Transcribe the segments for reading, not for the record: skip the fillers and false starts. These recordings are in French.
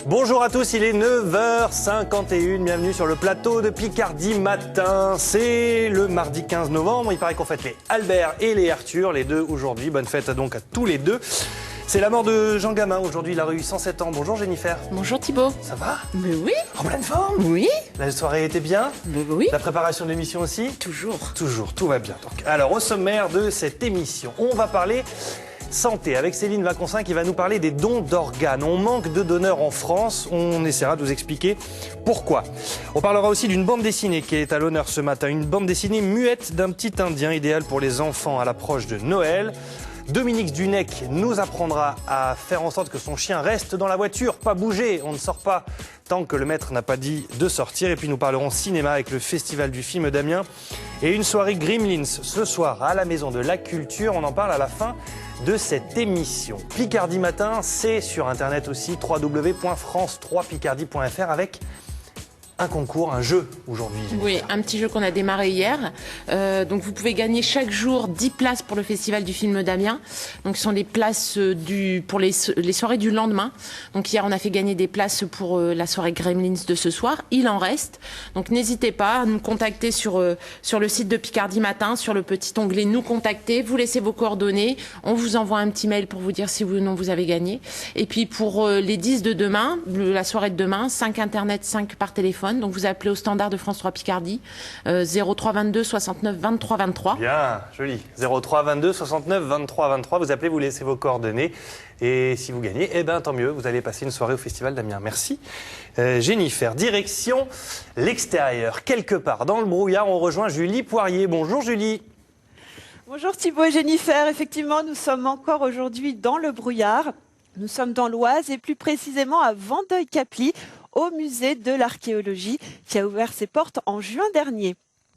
Bonjour à tous, il est 9h51, bienvenue sur le plateau de Picardie Matin. C'est le mardi 15 novembre, il paraît qu'on fête les Albert et les Arthur, les deux aujourd'hui. Bonne fête donc à tous les deux. C'est la mort de Jean Gamin, aujourd'hui il a eu 107 ans. Bonjour Jennifer. Bonjour Thibaut. Ça va? Mais oui. En pleine forme? Oui. La soirée était bien? Mais oui. La préparation de l'émission aussi? Toujours. Toujours, tout va bien. Donc, alors au sommaire de cette émission, on va parler santé avec Céline Vaconsin qui va nous parler des dons d'organes. On manque de donneurs en France, on essaiera de vous expliquer pourquoi. On parlera aussi d'une bande dessinée qui est à l'honneur ce matin, une bande dessinée muette d'un petit Indien idéal pour les enfants à l'approche de Noël. Dominique Dunec nous apprendra à faire en sorte que son chien reste dans la voiture, pas bouger, on ne sort pas tant que le maître n'a pas dit de sortir. Et puis nous parlerons cinéma avec le Festival du film d'Amiens et une soirée Gremlins ce soir à la Maison de la Culture. On en parle à la fin de cette émission. Picardie Matin, c'est sur internet aussi, www.france3picardie.fr avec un concours, un jeu aujourd'hui. Oui, un petit jeu qu'on a démarré hier. Donc vous pouvez gagner chaque jour 10 places pour le Festival du film d'Amiens. Donc ce sont des places pour les soirées du lendemain. Donc hier on a fait gagner des places pour la soirée Gremlins de ce soir. Il en reste. Donc n'hésitez pas à nous contacter sur le site de Picardie Matin, sur le petit onglet Nous contacter. Vous laissez vos coordonnées. On vous envoie un petit mail pour vous dire si oui ou non vous avez gagné. Et puis pour les 10 de demain, la soirée de demain, 5 internet, 5 par téléphone. Donc vous appelez au standard de France 3 Picardie 03 22 69 23 23. Bien, joli. 03 22 69 23 23. Vous appelez, vous laissez vos coordonnées. Et si vous gagnez, eh ben tant mieux. Vous allez passer une soirée au Festival d'Amiens. Merci. Jennifer, direction l'extérieur. Quelque part dans le brouillard, on rejoint Julie Poirier. Bonjour Julie. Bonjour Thibaut et Jennifer. Effectivement, nous sommes encore aujourd'hui dans le brouillard. Nous sommes dans l'Oise et plus précisément à Vandeuil-Caply, au musée de l'archéologie qui a ouvert ses portes en juin dernier.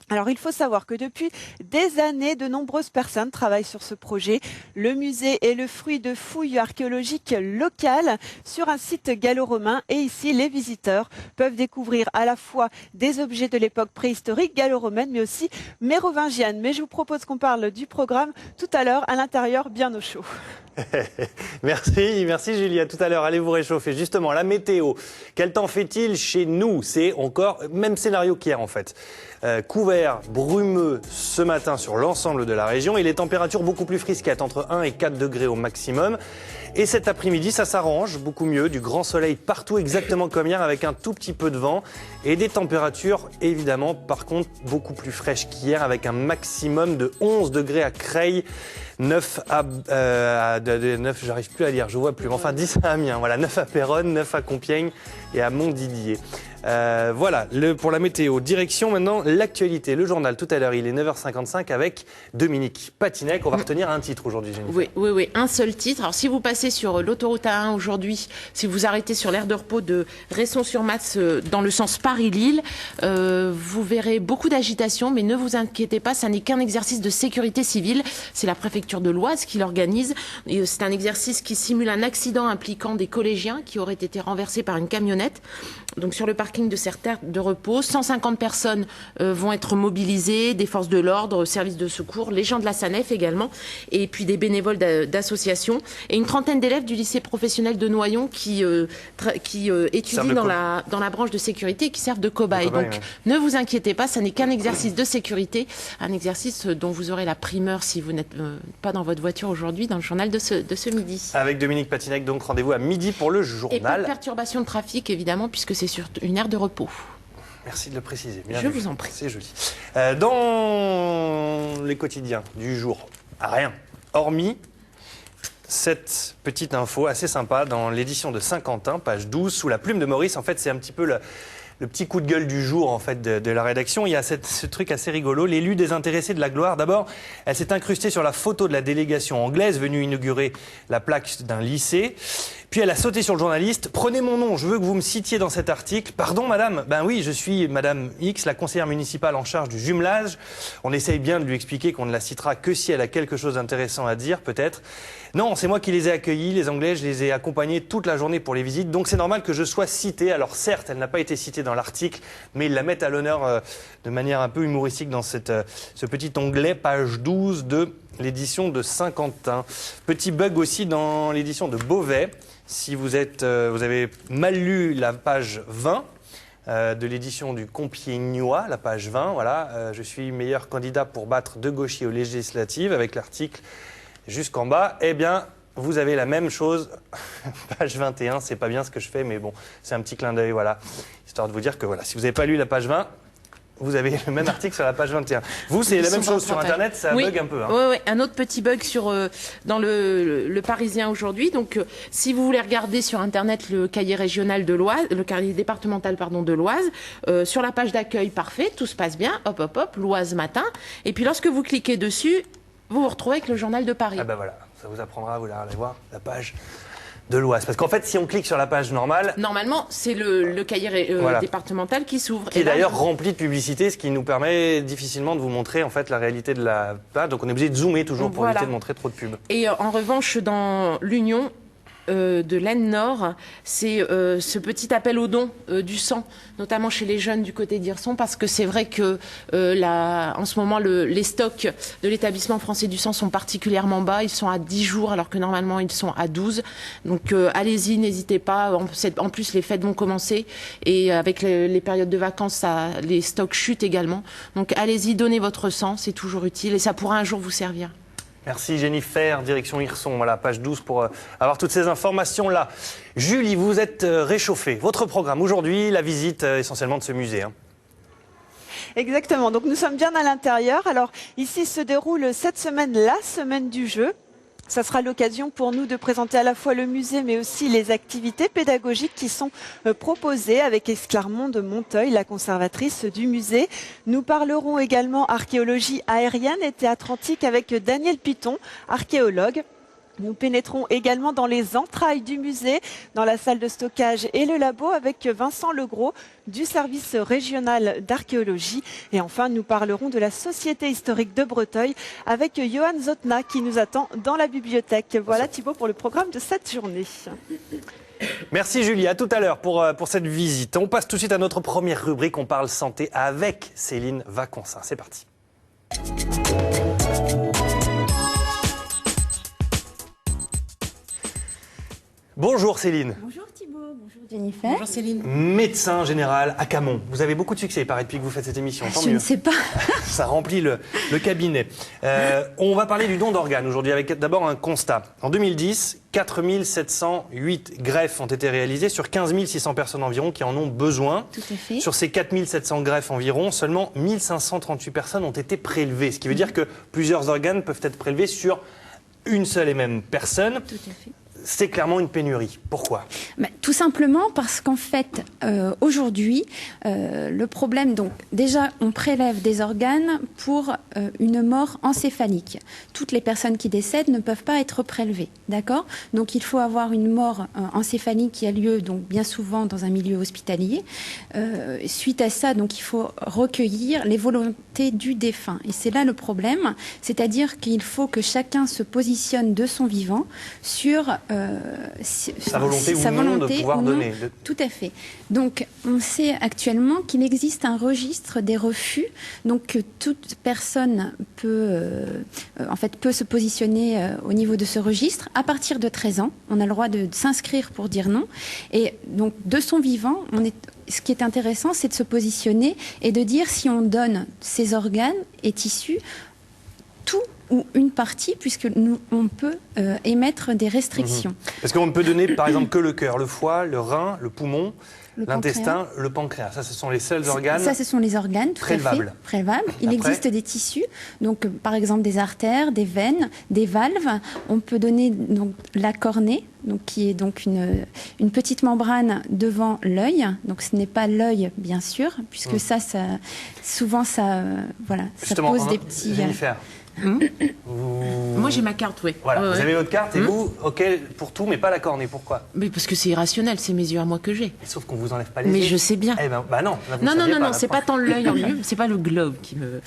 Alors il faut savoir que depuis des années, de nombreuses personnes travaillent sur ce projet. Le musée est le fruit de fouilles archéologiques locales sur un site gallo-romain et ici les visiteurs peuvent découvrir à la fois des objets de l'époque préhistorique gallo-romaine mais aussi mérovingienne. Mais je vous propose qu'on parle du programme tout à l'heure à l'intérieur bien au chaud. Merci Julie, à tout à l'heure, allez vous réchauffer. Justement, la météo, quel temps fait-il chez nous? C'est encore même scénario qu'hier en fait. Couvert, brumeux ce matin sur l'ensemble de la région et les températures beaucoup plus frisquettes, entre 1 et 4 degrés au maximum. Et cet après-midi, ça s'arrange beaucoup mieux, du grand soleil partout exactement comme hier avec un tout petit peu de vent et des températures évidemment par contre beaucoup plus fraîches qu'hier avec un maximum de 11 degrés à Creil. 9 j'arrive plus à lire, je vois plus, enfin 10 à Amiens, voilà, 9 à Péronne, 9 à Compiègne et à Montdidier. Voilà, pour la météo. Direction maintenant l'actualité, le journal tout à l'heure, il est 9h55 avec Dominique Patinec. On va retenir un titre aujourd'hui, Jennifer. Oui, un seul titre. Alors si vous passez sur l'autoroute A1 aujourd'hui, si vous arrêtez sur l'aire de repos de Resson-sur-Matz dans le sens Paris-Lille, vous verrez beaucoup d'agitation, mais ne vous inquiétez pas, ça n'est qu'un exercice de sécurité civile. C'est la préfecture de l'Oise qui l'organise. C'est un exercice qui simule un accident impliquant des collégiens qui auraient été renversés par une camionnette. Donc sur le parking de cette aire de repos, 150 personnes vont être mobilisées, des forces de l'ordre, services de secours, les gens de la SANEF également, et puis des bénévoles d'associations, et une trentaine d'élèves du lycée professionnel de Noyon qui étudient dans la branche de sécurité et qui servent de cobayes. Donc ouais. Ne vous inquiétez pas, ça n'est qu'un exercice de sécurité, un exercice dont vous aurez la primeur si vous n'êtes pas dans votre voiture aujourd'hui, dans le journal de ce midi. Avec Dominique Patinec, donc rendez-vous à midi pour le journal. Et pas de perturbation de trafic évidemment, puisque c'est sur une aire de repos. Merci de le préciser. Je vous en prie. C'est joli. Dans les quotidiens du jour, rien. Hormis cette petite info assez sympa dans l'édition de Saint-Quentin, page 12, sous la plume de Maurice. En fait, c'est un petit peu le petit coup de gueule du jour en fait de la rédaction. Il y a ce truc assez rigolo, l'élu désintéressé de la gloire. D'abord, elle s'est incrustée sur la photo de la délégation anglaise venue inaugurer la plaque d'un lycée. Puis elle a sauté sur le journaliste. Prenez mon nom, je veux que vous me citiez dans cet article. Pardon madame, ben oui, je suis madame X, la conseillère municipale en charge du jumelage. On essaye bien de lui expliquer qu'on ne la citera que si elle a quelque chose d'intéressant à dire, peut-être. Non, c'est moi qui les ai accueillis, les Anglais, je les ai accompagnés toute la journée pour les visites, donc c'est normal que je sois citée. Alors certes, elle n'a pas été citée dans l'article, mais ils la mettent à l'honneur de manière un peu humoristique dans ce petit onglet, page 12 de l'édition de Saint-Quentin. Petit bug aussi dans l'édition de Beauvais. Si vous avez mal lu la page 20 de l'édition du Compiègnois, la page 20, voilà, je suis meilleur candidat pour battre deux gauchers aux législatives, avec l'article jusqu'en bas, eh bien, vous avez la même chose, page 21, c'est pas bien ce que je fais, mais bon, c'est un petit clin d'œil, voilà, histoire de vous dire que voilà, si vous n'avez pas lu la page 20, vous avez le même article sur la page 21. Vous, c'est la même chose sur Internet, ça bug un peu. Hein. Oui, un autre petit bug dans le Parisien aujourd'hui. Donc, si vous voulez regarder sur Internet le cahier régional de l'Oise, le cahier départemental, pardon, de l'Oise, sur la page d'accueil, parfait, tout se passe bien, hop, hop, hop, l'Oise matin. Et puis, lorsque vous cliquez dessus, vous vous retrouvez avec le journal de Paris. Ah ben voilà, ça vous apprendra, vous allez voir la page de l'Oise. Parce qu'en fait, si on clique sur la page normale... Normalement, c'est le cahier voilà. départemental qui s'ouvre. Qui est d'ailleurs rempli de publicité, ce qui nous permet difficilement de vous montrer en fait la réalité de la page. Donc on est obligé de zoomer toujours pour éviter de montrer trop de pubs. Et en revanche, dans l'Union de l'Aisne-Nord, c'est ce petit appel au don du sang, notamment chez les jeunes du côté d'Hirson, parce que c'est vrai que en ce moment, les stocks de l'établissement français du sang sont particulièrement bas. Ils sont à 10 jours, alors que normalement, ils sont à 12. Donc, allez-y, n'hésitez pas. En plus, les fêtes vont commencer. Et avec les périodes de vacances, les stocks chutent également. Donc, allez-y, donnez votre sang. C'est toujours utile et ça pourra un jour vous servir. Merci Jennifer, direction Hirson, voilà, page 12 pour avoir toutes ces informations-là. Julie, vous êtes réchauffée. Votre programme aujourd'hui, la visite essentiellement de ce musée. Hein. Exactement, donc nous sommes bien à l'intérieur. Alors ici se déroule cette semaine la semaine du jeu. Ça sera l'occasion pour nous de présenter à la fois le musée mais aussi les activités pédagogiques qui sont proposées avec Esclarmonde de Monteuil, la conservatrice du musée. Nous parlerons également archéologie aérienne et théâtre antique avec Daniel Piton, archéologue. Nous pénétrons également dans les entrailles du musée, dans la salle de stockage et le labo avec Vincent Legros du service régional d'archéologie. Et enfin, nous parlerons de la Société historique de Breteuil avec Johan Zotna qui nous attend dans la bibliothèque. Voilà Thibaut pour le programme de cette journée. Merci Julie, à tout à l'heure pour cette visite. On passe tout de suite à notre première rubrique, on parle santé avec Céline Vaconsin. C'est parti. Bonjour Céline. Bonjour Thibaut, bonjour Jennifer. Bonjour Céline. Médecin général à Camon. Vous avez beaucoup de succès, il paraît, depuis que vous faites cette émission. Tant Je mieux. ne sais pas. Ça remplit le cabinet. On va parler du don d'organes aujourd'hui avec d'abord un constat. En 2010, 4708 greffes ont été réalisées sur 15 600 personnes environ qui en ont besoin. Tout à fait. Sur ces 4700 greffes environ, seulement 1538 personnes ont été prélevées. Ce qui veut dire que plusieurs organes peuvent être prélevés sur une seule et même personne. Tout à fait. C'est clairement une pénurie. Pourquoi ? Tout simplement parce qu'en fait, aujourd'hui, le problème, donc déjà, on prélève des organes pour une mort encéphalique. Toutes les personnes qui décèdent ne peuvent pas être prélevées, d'accord ? Donc il faut avoir une mort encéphalique qui a lieu donc bien souvent dans un milieu hospitalier. Suite à ça, donc il faut recueillir les volontés du défunt. Et c'est là le problème, c'est-à-dire qu'il faut que chacun se positionne de son vivant sur sa volonté de pouvoir donner. Tout à fait. Donc, on sait actuellement qu'il existe un registre des refus, donc toute personne peut se positionner au niveau de ce registre. À partir de 13 ans, on a le droit de s'inscrire pour dire non. Et donc, de son vivant, ce qui est intéressant, c'est de se positionner et de dire si on donne ses organes et tissus, tout ou une partie, puisque on peut émettre des restrictions. Parce qu'on ne peut donner, par exemple, que le cœur, le foie, le rein, le poumon, l'intestin, le pancréas. Ça, ce sont les seuls organes. Ça, ce sont les organes, tout prélevables. À fait, prélevables. Il existe des tissus, donc par exemple des artères, des veines, des valves. On peut donner donc la cornée, donc qui est donc une petite membrane devant l'œil. Donc ce n'est pas l'œil, bien sûr, puisque souvent ça pose des petits. Jennifer. Moi j'ai ma carte, oui. Voilà, vous avez votre carte et vous, ok pour tout, mais pas la cornée. Pourquoi ? Mais parce que c'est irrationnel, c'est mes yeux à moi que j'ai. Sauf qu'on vous enlève pas les Mais yeux. je sais bien. Eh ben, bah non. Non, c'est pas tant l'œil en lui, c'est pas le globe qui me.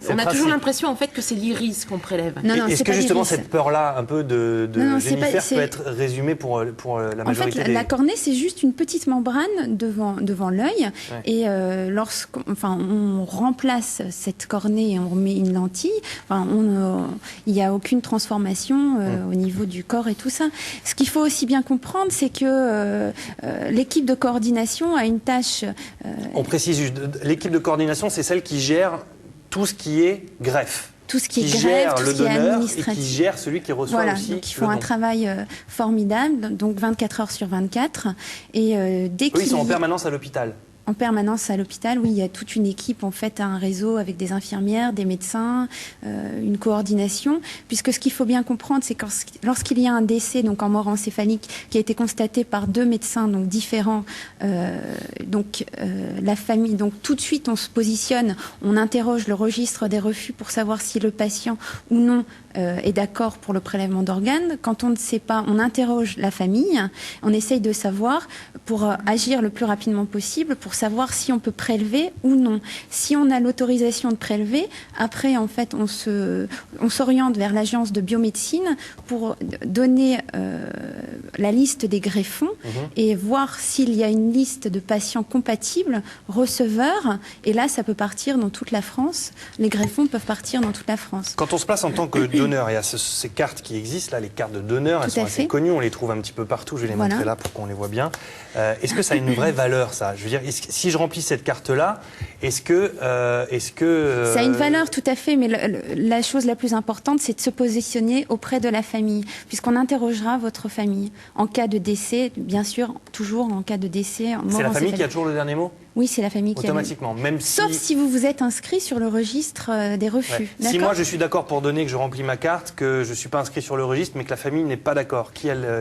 On a toujours l'impression en fait que c'est l'iris qu'on prélève. Est-ce que justement cette peur-là, un peu de Jennifer, peut être résumée pour la majorité En fait, la cornée, c'est juste une petite membrane devant l'œil, et lorsqu'on remplace cette cornée et on remet une lentille, enfin, il n'y a aucune transformation au niveau du corps et tout ça. Ce qu'il faut aussi bien comprendre, c'est que l'équipe de coordination a une tâche... On précise juste, l'équipe de coordination, c'est celle qui gère tout ce qui est greffe. Tout ce qui est gère greffe, tout le ce qui est donneur et administratif. qui gère celui qui reçoit Voilà, aussi. donc ils font le un don. travail formidable, donc 24 heures sur 24. Et dès Eux, qu'ils ils sont en permanence à l'hôpital. en permanence à l'hôpital, oui, il y a toute une équipe, en fait, un réseau avec des infirmières, des médecins, une coordination, puisque ce qu'il faut bien comprendre, c'est que lorsqu'il y a un décès, donc en mort encéphalique, qui a été constaté par 2 médecins donc différents, la famille, donc tout de suite on se positionne, on interroge le registre des refus pour savoir si le patient ou non est d'accord pour le prélèvement d'organes. Quand on ne sait pas, on interroge la famille, on essaye de savoir pour agir le plus rapidement possible, pour savoir si on peut prélever ou non. Si on a l'autorisation de prélever, après en fait on s'oriente vers l'agence de biomédecine pour donner la liste des greffons et voir s'il y a une liste de patients compatibles, receveurs, et là ça peut partir dans toute la France. Les greffons peuvent partir dans toute la France. Quand on se place en tant que donneur, il y a ces cartes qui existent, là, les cartes de donneur, elles Tout sont à assez fait. connues, on les trouve un petit peu partout, je vais les Voilà. montrer là pour qu'on les voit bien. Est-ce que ça a une vraie valeur, ça? Je veux dire, si je remplis cette carte-là, est-ce que... Ça a une valeur, tout à fait, mais la chose la plus importante, c'est de se positionner auprès de la famille, puisqu'on interrogera votre famille. En cas de décès, bien sûr, toujours en cas de décès... C'est la famille qui a toujours le dernier mot? Oui, c'est la famille qui a... Automatiquement, même si... Sauf si vous vous êtes inscrit sur le registre des refus. Ouais. Si moi je suis d'accord pour donner, que je remplis ma carte, que je ne suis pas inscrit sur le registre, mais que la famille n'est pas d'accord,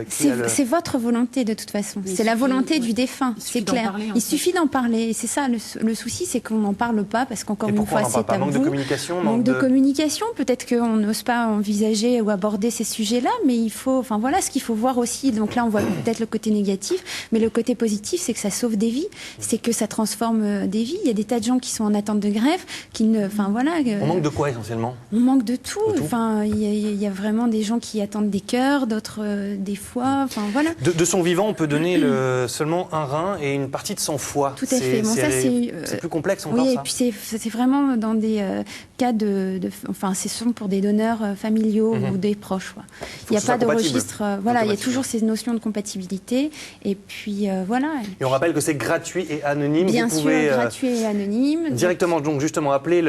C'est votre volonté de toute façon. C'est la volonté du défunt, c'est clair. Il suffit d'en parler. Et c'est ça, le souci, c'est qu'on n'en parle pas, parce qu'encore Et une pourquoi fois, on n'en parle c'est pas? tabou. Manque de communication, Manque de communication. Peut-être qu'on n'ose pas envisager ou aborder ces sujets-là, mais il faut... Enfin voilà, ce qu'il faut voir aussi. Donc là, on voit peut-être le côté négatif, mais le côté positif, c'est que ça sauve des vies. C'est que ça transforme des vies. Il y a des tas de gens qui sont en attente de greffe, qui ne... Enfin voilà... On manque de quoi essentiellement? On manque de tout. De tout. Enfin, il y a vraiment des gens qui attendent des cœurs, d'autres des foies. Enfin voilà. De son vivant, on peut donner seulement un rein et une partie de son foie. Tout à fait. Bon, ça, c'est plus complexe encore, oui, ça. et puis c'est vraiment dans des cas enfin, ce sont pour des donneurs familiaux ou des proches. Quoi. Il n'y a pas de registre. Voilà, il y a toujours ces notions de compatibilité. Et puis voilà. Et on rappelle que c'est gratuit et anonyme. Bien vous sûr, pouvez, gratuit et anonyme. Directement, donc justement, appeler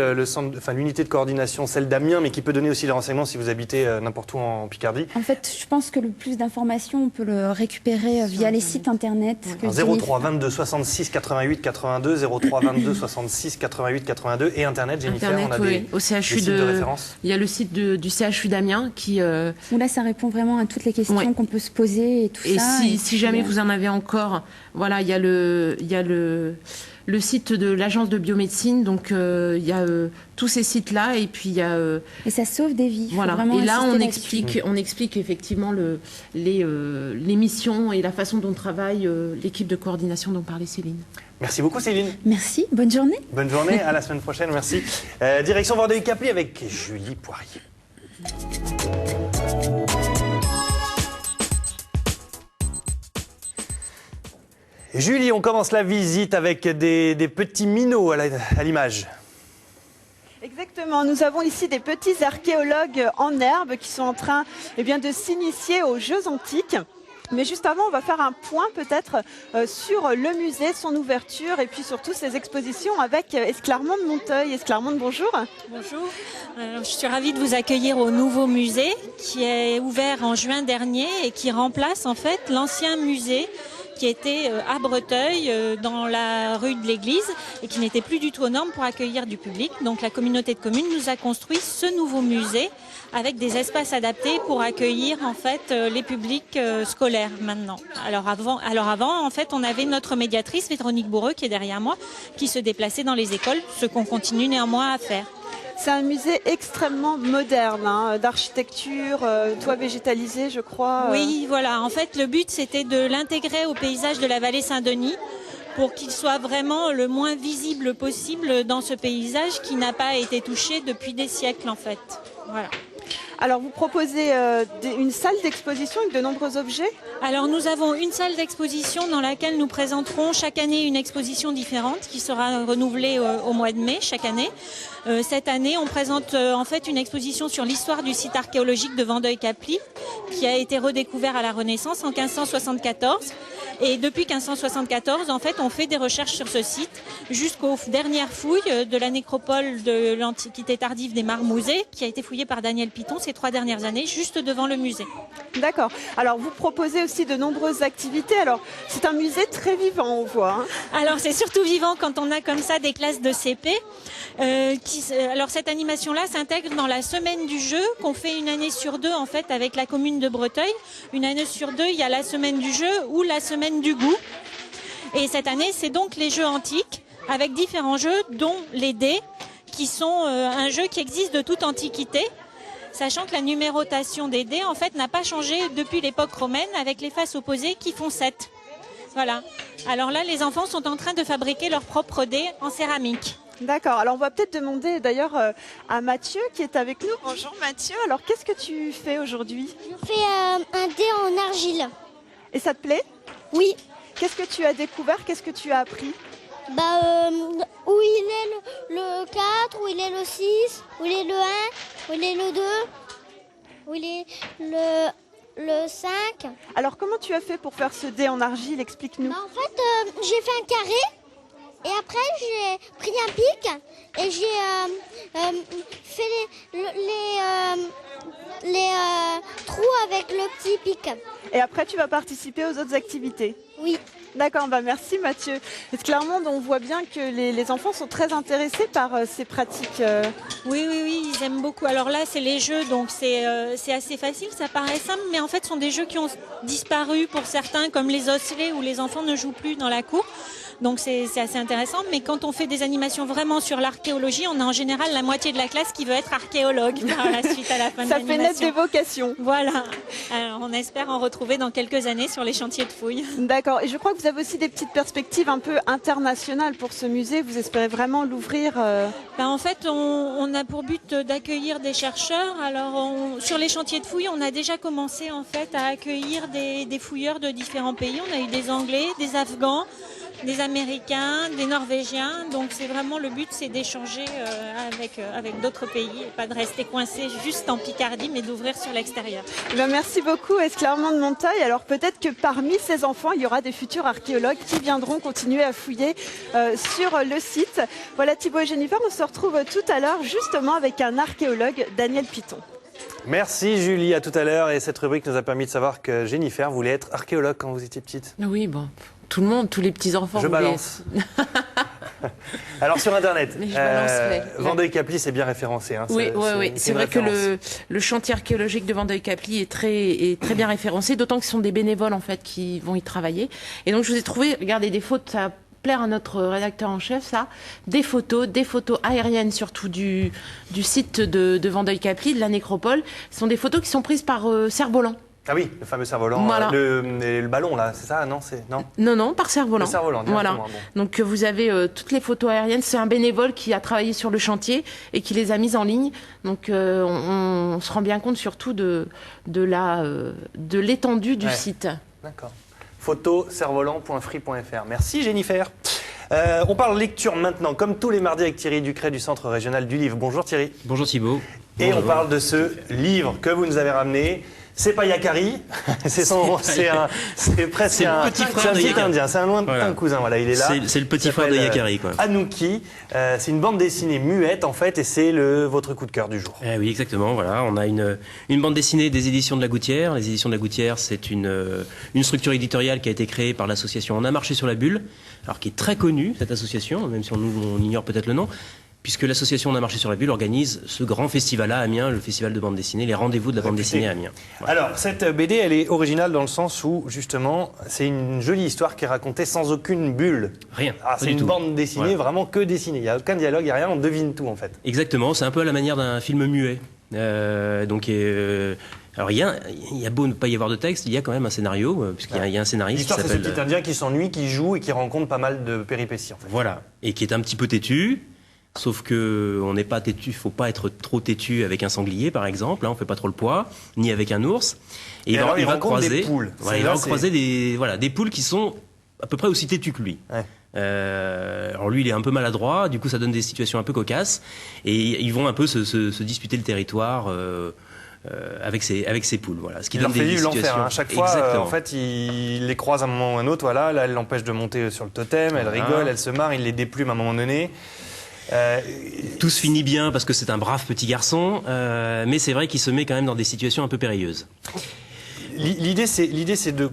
l'unité de coordination, celle d'Amiens, mais qui peut donner aussi les renseignements si vous habitez n'importe où en Picardie. En fait, je pense que le plus d'informations, on peut le récupérer via les sites internet. 03 22 66 88 82, 03 22 66 88 82 et internet, Jennifer, Internet, on a oui. des Au CHU sites de référence. Il y a le site du CHU d'Amiens qui... Où là, ça répond vraiment à toutes les questions Ouais. qu'on peut se poser et tout Et ça. si jamais vous en avez encore, voilà, il y a le site de l'agence de biomédecine, donc il y a tous ces sites-là, et puis il y a... Et ça sauve des vies. Voilà. Faut vraiment Et là, insister on explique effectivement les missions et la façon dont travaille l'équipe de coordination dont parlait Céline. Merci beaucoup, Céline. Merci, bonne journée. Bonne journée, à la semaine prochaine, merci. Direction Vordeuil-Caply avec Julie Poirier. Julie, on commence la visite avec des petits minots à l'image. Exactement, nous avons ici des petits archéologues en herbe qui sont en train de s'initier aux Jeux antiques. Mais juste avant, on va faire un point peut-être sur le musée, son ouverture et puis surtout ses expositions avec Esclarmonde Monteuil. Esclarmonde, bonjour. Bonjour, je suis ravie de vous accueillir au nouveau musée qui est ouvert en juin dernier et qui remplace en fait l'ancien musée qui était à Breteuil, dans la rue de l'église, et qui n'était plus du tout aux normes pour accueillir du public. Donc la communauté de communes nous a construit ce nouveau musée avec des espaces adaptés pour accueillir en fait les publics scolaires maintenant. Alors avant, en fait, on avait notre médiatrice Véronique Bourreux qui est derrière moi, qui se déplaçait dans les écoles, ce qu'on continue néanmoins à faire. C'est un musée extrêmement moderne, d'architecture, toit végétalisé, je crois. Oui, voilà. En fait, le but, c'était de l'intégrer au paysage de la vallée Saint-Denis pour qu'il soit vraiment le moins visible possible dans ce paysage qui n'a pas été touché depuis des siècles, en fait. Voilà. Alors, vous proposez une salle d'exposition avec de nombreux objets? Alors nous avons une salle d'exposition dans laquelle nous présenterons chaque année une exposition différente qui sera renouvelée au mois de mai chaque année. Cette année, on présente en fait une exposition sur l'histoire du site archéologique de Vandeuil-Capli qui a été redécouvert à la Renaissance en 1574. Et depuis 1574, en fait, on fait des recherches sur ce site jusqu'aux dernières fouilles de la nécropole de l'Antiquité tardive des Marmousets qui a été fouillée par Daniel Piton ces 3 dernières années juste devant le musée. D'accord. Alors, vous proposez aussi de nombreuses activités. Alors, c'est un musée très vivant, on voit. Hein. Alors, c'est surtout vivant quand on a comme ça des classes de CP. Alors, cette animation-là s'intègre dans la semaine du jeu qu'on fait une année sur 2, en fait, avec la commune de Breteuil. Une année sur 2, il y a la semaine du jeu ou la semaine du goût. Et cette année, c'est donc les jeux antiques avec différents jeux, dont les dés, qui sont un jeu qui existe de toute antiquité. Sachant que la numérotation des dés, en fait, n'a pas changé depuis l'époque romaine avec les faces opposées qui font 7. Voilà. Alors là, les enfants sont en train de fabriquer leurs propres dés en céramique. D'accord. Alors, on va peut-être demander d'ailleurs à Mathieu qui est avec nous. Bonjour Mathieu. Alors, qu'est-ce que tu fais aujourd'hui? Je fais un dé en argile. Et ça te plaît? Oui. Qu'est-ce que tu as découvert? Qu'est-ce que tu as appris? Où il est le 4, où il est le 6, où il est le 1, où il est le 2, où il est le 5. Alors, comment tu as fait pour faire ce dé en argile? Explique-nous. En fait, j'ai fait un carré et après j'ai pris un pic et j'ai fait les trous avec le petit pic. Et après, tu vas participer aux autres activités? Oui. D'accord, merci Mathieu. Et clairement, on voit bien que les enfants sont très intéressés par ces pratiques. Oui, ils aiment beaucoup. Alors là, c'est les jeux, donc c'est assez facile, ça paraît simple, mais en fait, ce sont des jeux qui ont disparu pour certains, comme les osselets, où les enfants ne jouent plus dans la cour. Donc c'est assez intéressant, mais quand on fait des animations vraiment sur l'archéologie, on a en général la moitié de la classe qui veut être archéologue par la suite à la fin de Ça l'animation. fait naître des vocations. Voilà. Alors on espère en retrouver dans quelques années sur les chantiers de fouilles. D'accord. Et je crois que vous avez aussi des petites perspectives un peu internationales pour ce musée. Vous espérez vraiment l'ouvrir En fait, on a pour but d'accueillir des chercheurs. Alors sur les chantiers de fouilles, on a déjà commencé en fait à accueillir des fouilleurs de différents pays. On a eu des Anglais, des Afghans, des Américains, des Norvégiens. Donc c'est vraiment le but, c'est d'échanger avec d'autres pays et pas de rester coincé juste en Picardie, mais d'ouvrir sur l'extérieur. Merci beaucoup Esclarmonde de Montail. Alors peut-être que parmi ces enfants, il y aura des futurs archéologues qui viendront continuer à fouiller sur le site. Voilà Thibaut et Jennifer, on se retrouve tout à l'heure justement avec un archéologue, Daniel Piton. Merci Julie, à tout à l'heure. Et cette rubrique nous a permis de savoir que Jennifer voulait être archéologue quand vous étiez petite. Oui, bon, tout le monde, tous les petits-enfants. Je balance. Alors sur Internet, Vandeuil-Capli, c'est bien référencé. Hein, oui. C'est vrai que le chantier archéologique de Vandeuil-Capli est très bien référencé, d'autant que ce sont des bénévoles en fait qui vont y travailler. Et donc je vous ai trouvé, regardez, des photos, ça va plaire à notre rédacteur en chef, ça, des photos aériennes surtout du site de Vandeuil-Capli, de la nécropole. Ce sont des photos qui sont prises par Cerf-Volant. Ah oui, le fameux cerf-volant, voilà. le ballon là, c'est ça? Non, par cerf-volant. Le cerf-volant, voilà. Bon. Donc vous avez toutes les photos aériennes. C'est un bénévole qui a travaillé sur le chantier et qui les a mises en ligne. Donc on se rend bien compte surtout de l'étendue du site. D'accord. Photocerfvolant.free.fr. Merci Jennifer. On parle lecture maintenant, comme tous les mardis avec Thierry Ducret du Centre Régional du Livre. Bonjour Thierry. Bonjour Thibaut. Et Bonjour. on parle de ce livre que vous nous avez ramené. C'est pas Yakari, c'est presque un petit frère de Yakari. indien, c'est un lointain cousin, voilà, il est là. C'est le petit frère de Yakari, quoi. Anouki, c'est une bande dessinée muette en fait, et c'est votre coup de cœur du jour. Oui, exactement, voilà, on a une bande dessinée des éditions de la Gouttière. Les éditions de la Gouttière, c'est une structure éditoriale qui a été créée par l'association On a marché sur la bulle, alors qui est très connue, cette association, même si on ignore peut-être le nom, puisque l'association On a marché sur la bulle organise ce grand festival à Amiens, le festival de bande dessinée, les rendez-vous de la bande dessinée à Amiens. Voilà. Alors, cette BD, elle est originale dans le sens où, justement, c'est une jolie histoire qui est racontée sans aucune bulle. Rien. C'est une bande dessinée, vraiment que dessinée. Il n'y a aucun dialogue, il n'y a rien, on devine tout, en fait. Exactement, c'est un peu à la manière d'un film muet. Alors, il y a beau ne pas y avoir de texte, il y a quand même un scénario, puisqu'il y a un scénariste qui l'histoire, c'est s'appelle... ce petit Indien qui s'ennuie, qui joue et qui rencontre pas mal de péripéties, en fait. Voilà, et qui est un petit peu têtu. Sauf que on n'est pas têtu, faut pas être trop têtu avec un sanglier par exemple, hein, on fait pas trop le poids, ni avec un ours. Et alors, il va rencontre croiser, des poules. il va croiser des poules qui sont à peu près aussi têtues que lui. Ouais. Alors lui, il est un peu maladroit, du coup ça donne des situations un peu cocasses, et ils vont un peu se disputer le territoire. Avec ses poules, voilà. Ce qui il donne leur fait des vivre l'enfer. situations. Hein. Chaque fois, en fait, il les croise à un moment ou à un autre. Voilà, là, elle l'empêche de monter sur le totem. Elle rigole, elle se marre, il les déplume à un moment donné. Tout se finit bien parce que c'est un brave petit garçon, mais c'est vrai qu'il se met quand même dans des situations un peu périlleuses. L'idée, c'est de...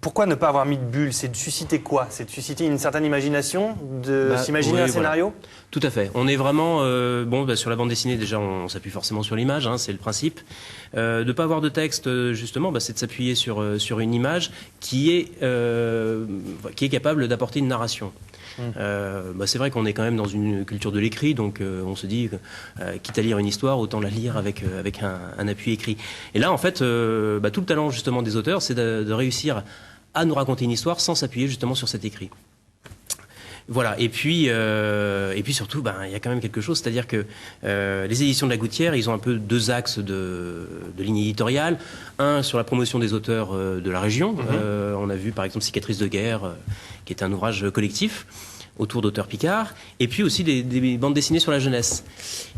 Pourquoi ne pas avoir mis de bulle? C'est de susciter quoi? C'est de susciter une certaine imagination? De s'imaginer un scénario? Voilà. Tout à fait. On est vraiment... sur la bande dessinée, déjà, on s'appuie forcément sur l'image, hein, c'est le principe. De ne pas avoir de texte, justement, c'est de s'appuyer sur une image qui est capable d'apporter une narration. C'est vrai qu'on est quand même dans une culture de l'écrit, donc on se dit, quitte à lire une histoire, autant la lire avec un appui écrit. Et là, en fait, tout le talent justement des auteurs, c'est de réussir à nous raconter une histoire sans s'appuyer justement sur cet écrit. Voilà, et puis surtout, il y a quand même quelque chose, c'est-à-dire que les éditions de la Gouttière, ils ont un peu deux axes de ligne éditoriale. Un, sur la promotion des auteurs de la région. On a vu par exemple Cicatrices de guerre, qui est un ouvrage collectif autour d'auteurs picards, et puis aussi des bandes dessinées sur la jeunesse.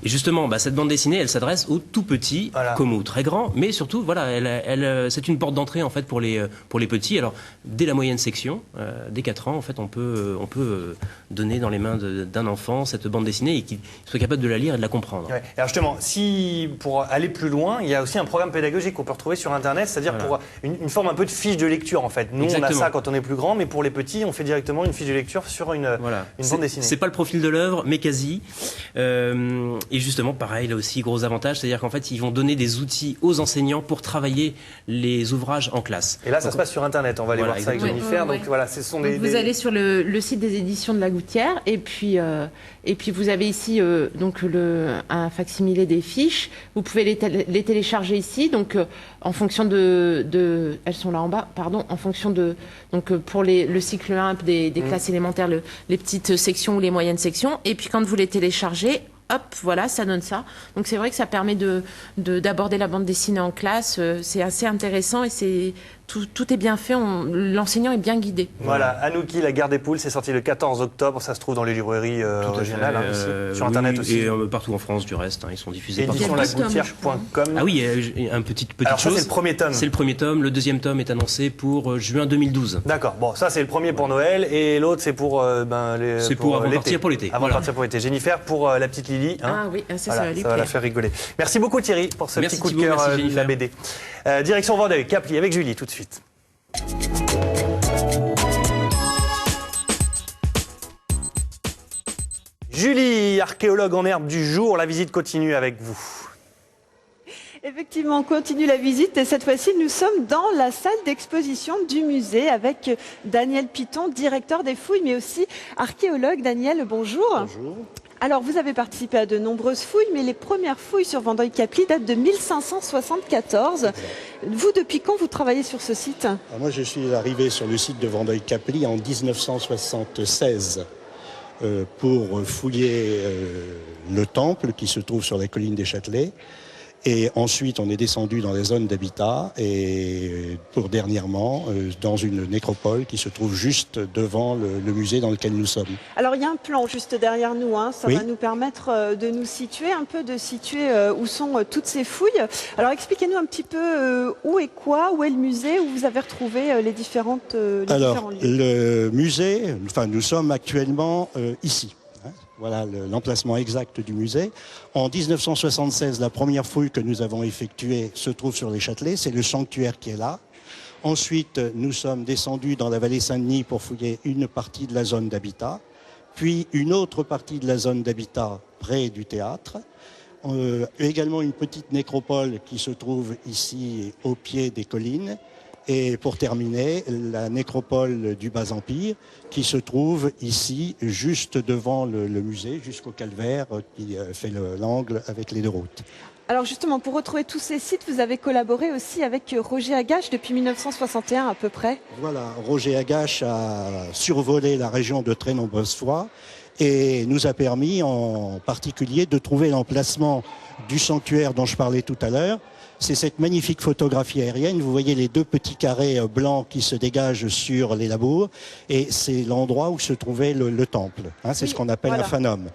Et justement, cette bande dessinée, elle s'adresse aux tout petits, comme aux très grands, mais surtout, voilà, c'est une porte d'entrée en fait pour les petits. Alors, dès la moyenne section, dès 4 ans, en fait, on peut donner dans les mains d'un enfant cette bande dessinée et qu'il soit capable de la lire et de la comprendre. Ouais. Alors justement, si pour aller plus loin, il y a aussi un programme pédagogique qu'on peut retrouver sur Internet, c'est-à-dire pour une forme un peu de fiche de lecture en fait. Nous, on a ça quand on est plus grand, mais pour les petits, on fait directement une fiche de lecture sur une bande dessinée. C'est pas le profil de l'œuvre, mais quasi. Et justement, pareil, là aussi, gros avantage, c'est-à-dire qu'en fait, ils vont donner des outils aux enseignants pour travailler les ouvrages en classe. Et là, ça se passe sur Internet, on va aller voir ça avec Jennifer. Donc voilà, ce sont vous allez sur le site des éditions de la Gouttière, et puis vous avez ici un facsimilé des fiches. Vous pouvez les télécharger ici, donc en fonction de elles sont là en bas, pardon, en fonction de pour le cycle 1 des classes élémentaires, les petites sections ou les moyennes sections, et puis quand vous les téléchargez, hop, voilà, ça donne ça. Donc c'est vrai que ça permet d'aborder la bande dessinée en classe. C'est assez intéressant et tout est bien fait. L'enseignant est bien guidé. Voilà, Anouki, la guerre des poules, c'est sorti le 14 octobre. Ça se trouve dans les librairies régionales, ici, sur Internet aussi. Et partout en France, du reste. Ils sont diffusés partout. Éditionlagouttière.com. Ah oui, une petite Alors chose. Ça, c'est le premier tome. C'est le premier tome. Le deuxième tome est annoncé pour juin 2012. D'accord. Bon, ça, c'est le premier pour Noël. Et l'autre, c'est pour c'est pour avant de partir pour l'été. Avant de partir pour l'été. Jennifer, pour la petite Lily. Ah oui, ça va lui ça va la faire rigoler. Merci beaucoup Thierry pour ce petit coup de cœur de la BD. Direction Vendeuil, Capli avec Julie tout de suite. Julie, archéologue en herbe du jour, la visite continue avec vous. Effectivement, on continue la visite et cette fois-ci, nous sommes dans la salle d'exposition du musée avec Daniel Piton, directeur des fouilles, mais aussi archéologue. Daniel, bonjour. Bonjour. Alors, vous avez participé à de nombreuses fouilles, mais les premières fouilles sur Vendeuil-Capli datent de 1574. Exact. Vous, depuis quand vous travaillez sur ce site ? Alors moi, je suis arrivé sur le site de Vendeuil-Capli en 1976 pour fouiller le temple qui se trouve sur la colline des Châtelets. Et ensuite, on est descendu dans les zones d'habitat et pour dernièrement dans une nécropole qui se trouve juste devant le musée dans lequel nous sommes. Alors, il y a un plan juste derrière nous. Ça va nous permettre de nous situer, de situer où sont toutes ces fouilles. Alors, expliquez-nous un petit peu où est le musée, où vous avez retrouvé les différents lieux. Le musée, nous sommes actuellement ici. Voilà l'emplacement exact du musée. En 1976, la première fouille que nous avons effectuée se trouve sur les Châtelets. C'est le sanctuaire qui est là. Ensuite, nous sommes descendus dans la vallée Saint-Denis pour fouiller une partie de la zone d'habitat, puis une autre partie de la zone d'habitat près du théâtre. Également une petite nécropole qui se trouve ici au pied des collines. Et pour terminer, la nécropole du Bas-Empire qui se trouve ici, juste devant le musée, jusqu'au calvaire qui fait l'angle avec les deux routes. Alors justement, pour retrouver tous ces sites, vous avez collaboré aussi avec Roger Agache depuis 1961 à peu près. Voilà, Roger Agache a survolé la région de très nombreuses fois et nous a permis en particulier de trouver l'emplacement du sanctuaire dont je parlais tout à l'heure. C'est cette magnifique photographie aérienne. Vous voyez les deux petits carrés blancs qui se dégagent sur les labours et c'est l'endroit où se trouvait le temple. Hein, c'est ce qu'on appelle un phanum.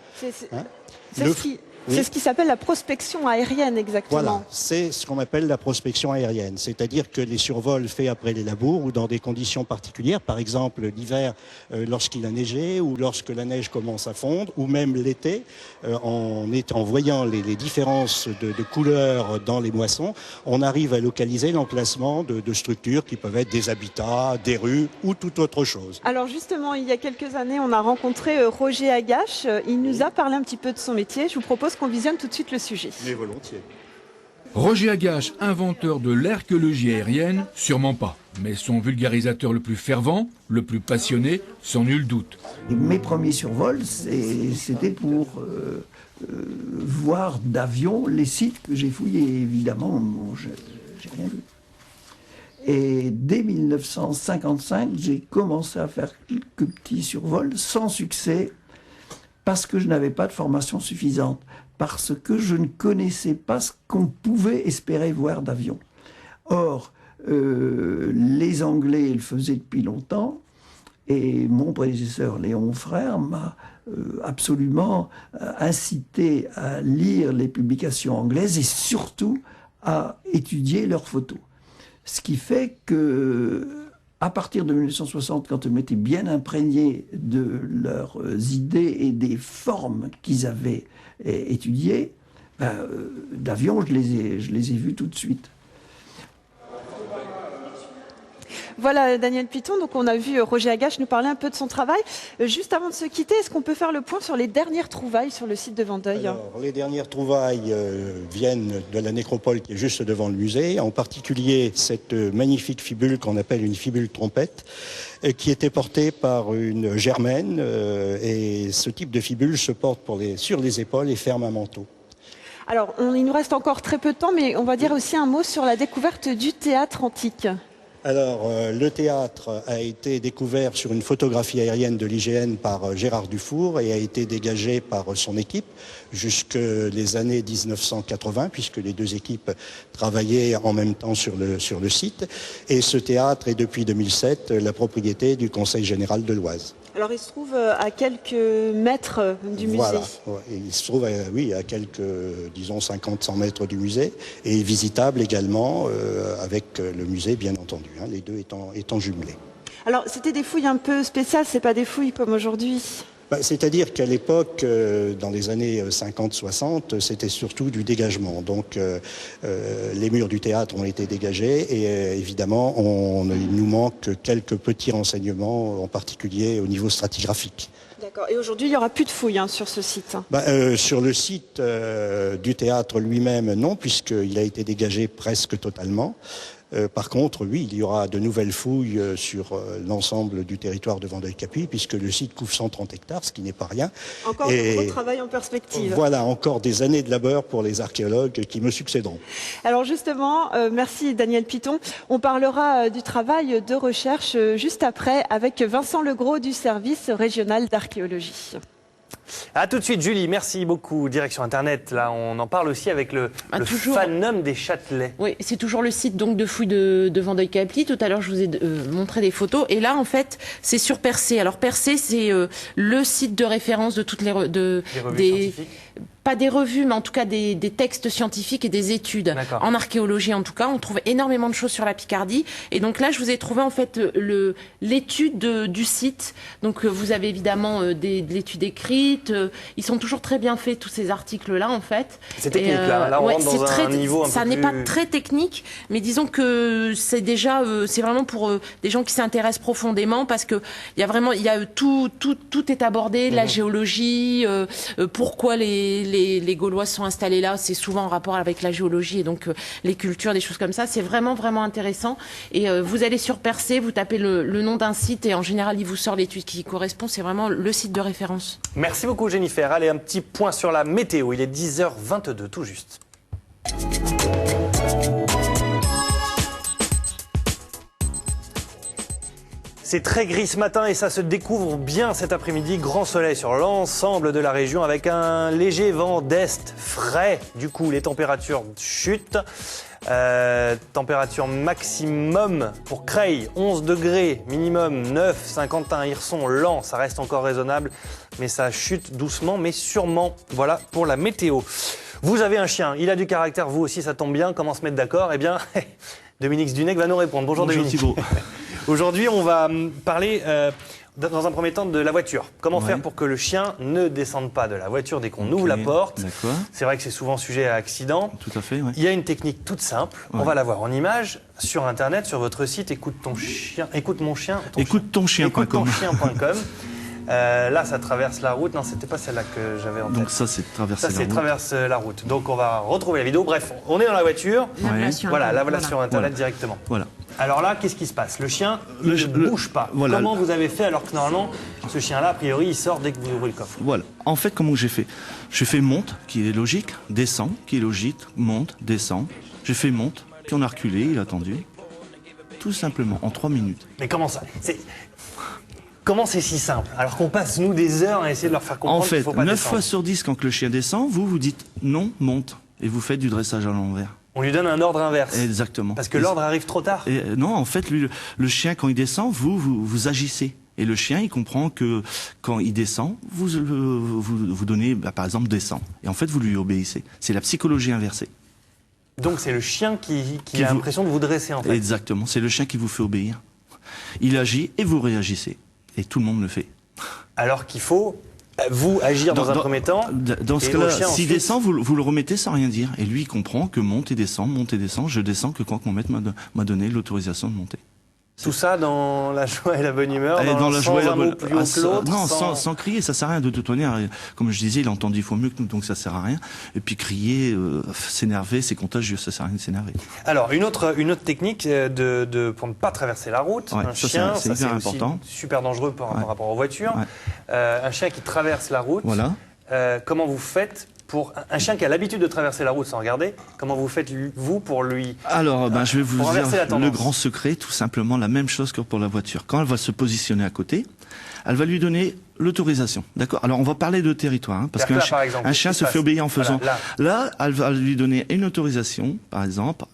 C'est ce qui s'appelle la prospection aérienne, exactement. Voilà, c'est ce qu'on appelle la prospection aérienne. C'est-à-dire que les survols faits après les labours ou dans des conditions particulières, par exemple l'hiver lorsqu'il a neigé ou lorsque la neige commence à fondre, ou même l'été, en voyant les différences de couleurs dans les moissons, on arrive à localiser l'emplacement de structures qui peuvent être des habitats, des rues ou toute autre chose. Alors justement, il y a quelques années, on a rencontré Roger Agache. Il nous a parlé un petit peu de son métier. Je vous propose qu'on visionne tout de suite le sujet. Mais volontiers. Roger Agache, inventeur de l'archéologie aérienne, sûrement pas. Mais son vulgarisateur le plus fervent, le plus passionné, sans nul doute. Mes premiers survols, c'était pour voir d'avion les sites que j'ai fouillés. Évidemment, j'ai rien vu. Et dès 1955, j'ai commencé à faire quelques petits survols sans succès parce que je n'avais pas de formation suffisante, parce que je ne connaissais pas ce qu'on pouvait espérer voir d'avion. Or, les Anglais le faisaient depuis longtemps, et mon prédécesseur Léon Frère m'a absolument incité à lire les publications anglaises et surtout à étudier leurs photos. Ce qui fait que, à partir de 1960, quand je m'étais bien imprégné de leurs idées et des formes qu'ils avaient étudiées, d'avion, je les ai vus tout de suite. Voilà Daniel Piton, donc on a vu Roger Agache nous parler un peu de son travail. Juste avant de se quitter, est-ce qu'on peut faire le point sur les dernières trouvailles sur le site de Vandeuil? Alors, les dernières trouvailles viennent de la nécropole qui est juste devant le musée, en particulier cette magnifique fibule qu'on appelle une fibule trompette, qui était portée par une germaine, et ce type de fibule se porte sur les épaules et ferme un manteau. Alors, il nous reste encore très peu de temps, mais on va dire aussi un mot sur la découverte du théâtre antique. Alors, le théâtre a été découvert sur une photographie aérienne de l'IGN par Gérard Dufour et a été dégagé par son équipe jusque les années 1980, puisque les deux équipes travaillaient en même temps sur le site. Et ce théâtre est depuis 2007 la propriété du Conseil général de l'Oise. Alors, il se trouve à quelques mètres du musée. Voilà, il se trouve à quelques, disons, 50-100 mètres du musée, et visitable également avec le musée, bien entendu, hein, les deux étant jumelés. Alors, c'était des fouilles un peu spéciales, c'est pas des fouilles comme aujourd'hui? C'est-à-dire qu'à l'époque, dans les années 50-60, c'était surtout du dégagement. Donc les murs du théâtre ont été dégagés et évidemment, il nous manque quelques petits renseignements, en particulier au niveau stratigraphique. D'accord. Et aujourd'hui, il n'y aura plus de fouilles sur ce site? Sur le site du théâtre lui-même, non, puisqu'il a été dégagé presque totalement. Par contre, oui, il y aura de nouvelles fouilles sur l'ensemble du territoire de Vandeuil-Capuy, puisque le site couvre 130 hectares, ce qui n'est pas rien. Encore un gros travail en perspective. Voilà, encore des années de labeur pour les archéologues qui me succéderont. Alors justement, merci Daniel Piton. On parlera du travail de recherche juste après avec Vincent Legros du service régional d'archéologie. À tout de suite, Julie. Merci beaucoup. Direction Internet, là, on en parle aussi avec le Phanum des Châtelets. Oui, c'est toujours le site donc de fouilles de Vandeuil-Capuy. Tout à l'heure, je vous ai montré des photos. Et là, en fait, c'est sur Percé. Alors, Percé, c'est le site de référence de toutes les revues scientifiques. Pas des revues, mais en tout cas des textes scientifiques et des études. En archéologie, en tout cas, on trouve énormément de choses sur la Picardie. Et donc là, je vous ai trouvé en fait l'étude du site. Donc vous avez évidemment de l'étude écrite. Ils sont toujours très bien faits, tous ces articles-là, en fait. C'est technique, là. Là, on rentre dans un niveau un peu plus... Ça n'est pas très technique, mais disons que c'est déjà, c'est vraiment pour des gens qui s'intéressent profondément, parce que il y a tout est abordé, la géologie, pourquoi les Gaulois sont installés là, c'est souvent en rapport avec la géologie et donc les cultures, des choses comme ça. C'est vraiment, vraiment intéressant. Et vous allez sur Percé, vous tapez le nom d'un site et en général, il vous sort l'étude qui correspond. C'est vraiment le site de référence. Merci beaucoup, Jennifer. Allez, un petit point sur la météo. Il est 10h22, tout juste. C'est très gris ce matin et ça se découvre bien cet après-midi. Grand soleil sur l'ensemble de la région avec un léger vent d'est frais. Du coup, les températures chutent. Température maximum pour Creil, 11 degrés, minimum 9, Saint-Quentin, Hirson, Lens, ça reste encore raisonnable, mais ça chute doucement, mais sûrement. Voilà pour la météo. Vous avez un chien, il a du caractère, vous aussi, ça tombe bien. Comment se mettre d'accord? Eh bien, Dominique Zdunec va nous répondre. Bonjour Dominique. Thibault. Aujourd'hui, on va parler dans un premier temps de la voiture. Comment faire pour que le chien ne descende pas de la voiture dès qu'on ouvre la porte? D'accord. C'est vrai que c'est souvent sujet à accident. Tout à fait, oui. Il y a une technique toute simple. On va la voir en image sur Internet, sur votre site écoute-ton-chien.com. Là, ça traverse la route. Non, c'était pas celle-là que j'avais en tête. Donc ça, c'est traverse la route. Donc on va retrouver la vidéo. Bref, on est dans la voiture. Voilà, là, voilà sur Internet directement. Voilà. Alors là, qu'est-ce qui se passe? Le chien ne bouge pas. Voilà. Comment vous avez fait alors que normalement, ce chien-là, a priori, il sort dès que vous ouvrez le coffre? Voilà. En fait, comment j'ai fait? J'ai fait monte, qui est logique, descend, qui est logique, monte, descend. J'ai fait monte, puis on a reculé, il a attendu. Tout simplement, en 3 minutes. Mais comment ça? Comment c'est si simple? Alors qu'on passe, nous, des heures à essayer de leur faire comprendre qu'il ne faut pas descendre. 9 fois sur 10, quand le chien descend, vous dites non, monte. Et vous faites du dressage à l'envers. On lui donne un ordre inverse. Exactement. Parce que l'ordre arrive trop tard. Non, en fait, lui, le chien, quand il descend, vous agissez. Et le chien, il comprend que quand il descend, vous donnez, par exemple, descend. Et en fait, vous lui obéissez. C'est la psychologie inversée. Donc c'est le chien qui a l'impression de vous dresser, en fait. Exactement. C'est le chien qui vous fait obéir. Il agit et vous réagissez. Et tout le monde le fait. Alors qu'il faut, vous, agir dans un premier temps. Dans ce cas-là, s'il descend, vous le remettez sans rien dire. Et lui, il comprend que monte et descend, je descends que quand mon maître m'a donné l'autorisation de monter. Tout ça dans la joie et la bonne humeur, dans la joie et la bonne plus haut que l'autre, non, sans crier, ça sert à rien. De toute manière, comme je disais, il entend 10 fois mieux que nous, donc ça sert à rien. Et puis crier, s'énerver, c'est contagieux, ça sert à rien de s'énerver. Alors, une autre technique pour ne pas traverser la route. Ouais, un chien, c'est hyper important. Super dangereux par rapport aux voitures. Ouais. Un chien qui traverse la route. Voilà. Comment vous faites pour un chien qui a l'habitude de traverser la route sans regarder, comment vous faites, vous, pour lui... Alors, je vais vous dire le grand secret, tout simplement la même chose que pour la voiture. Quand elle va se positionner à côté, elle va lui donner l'autorisation. D'accord? Alors, on va parler de territoire, parce qu'un chien se fait obéir en faisant... Là, elle va lui donner une autorisation, par exemple...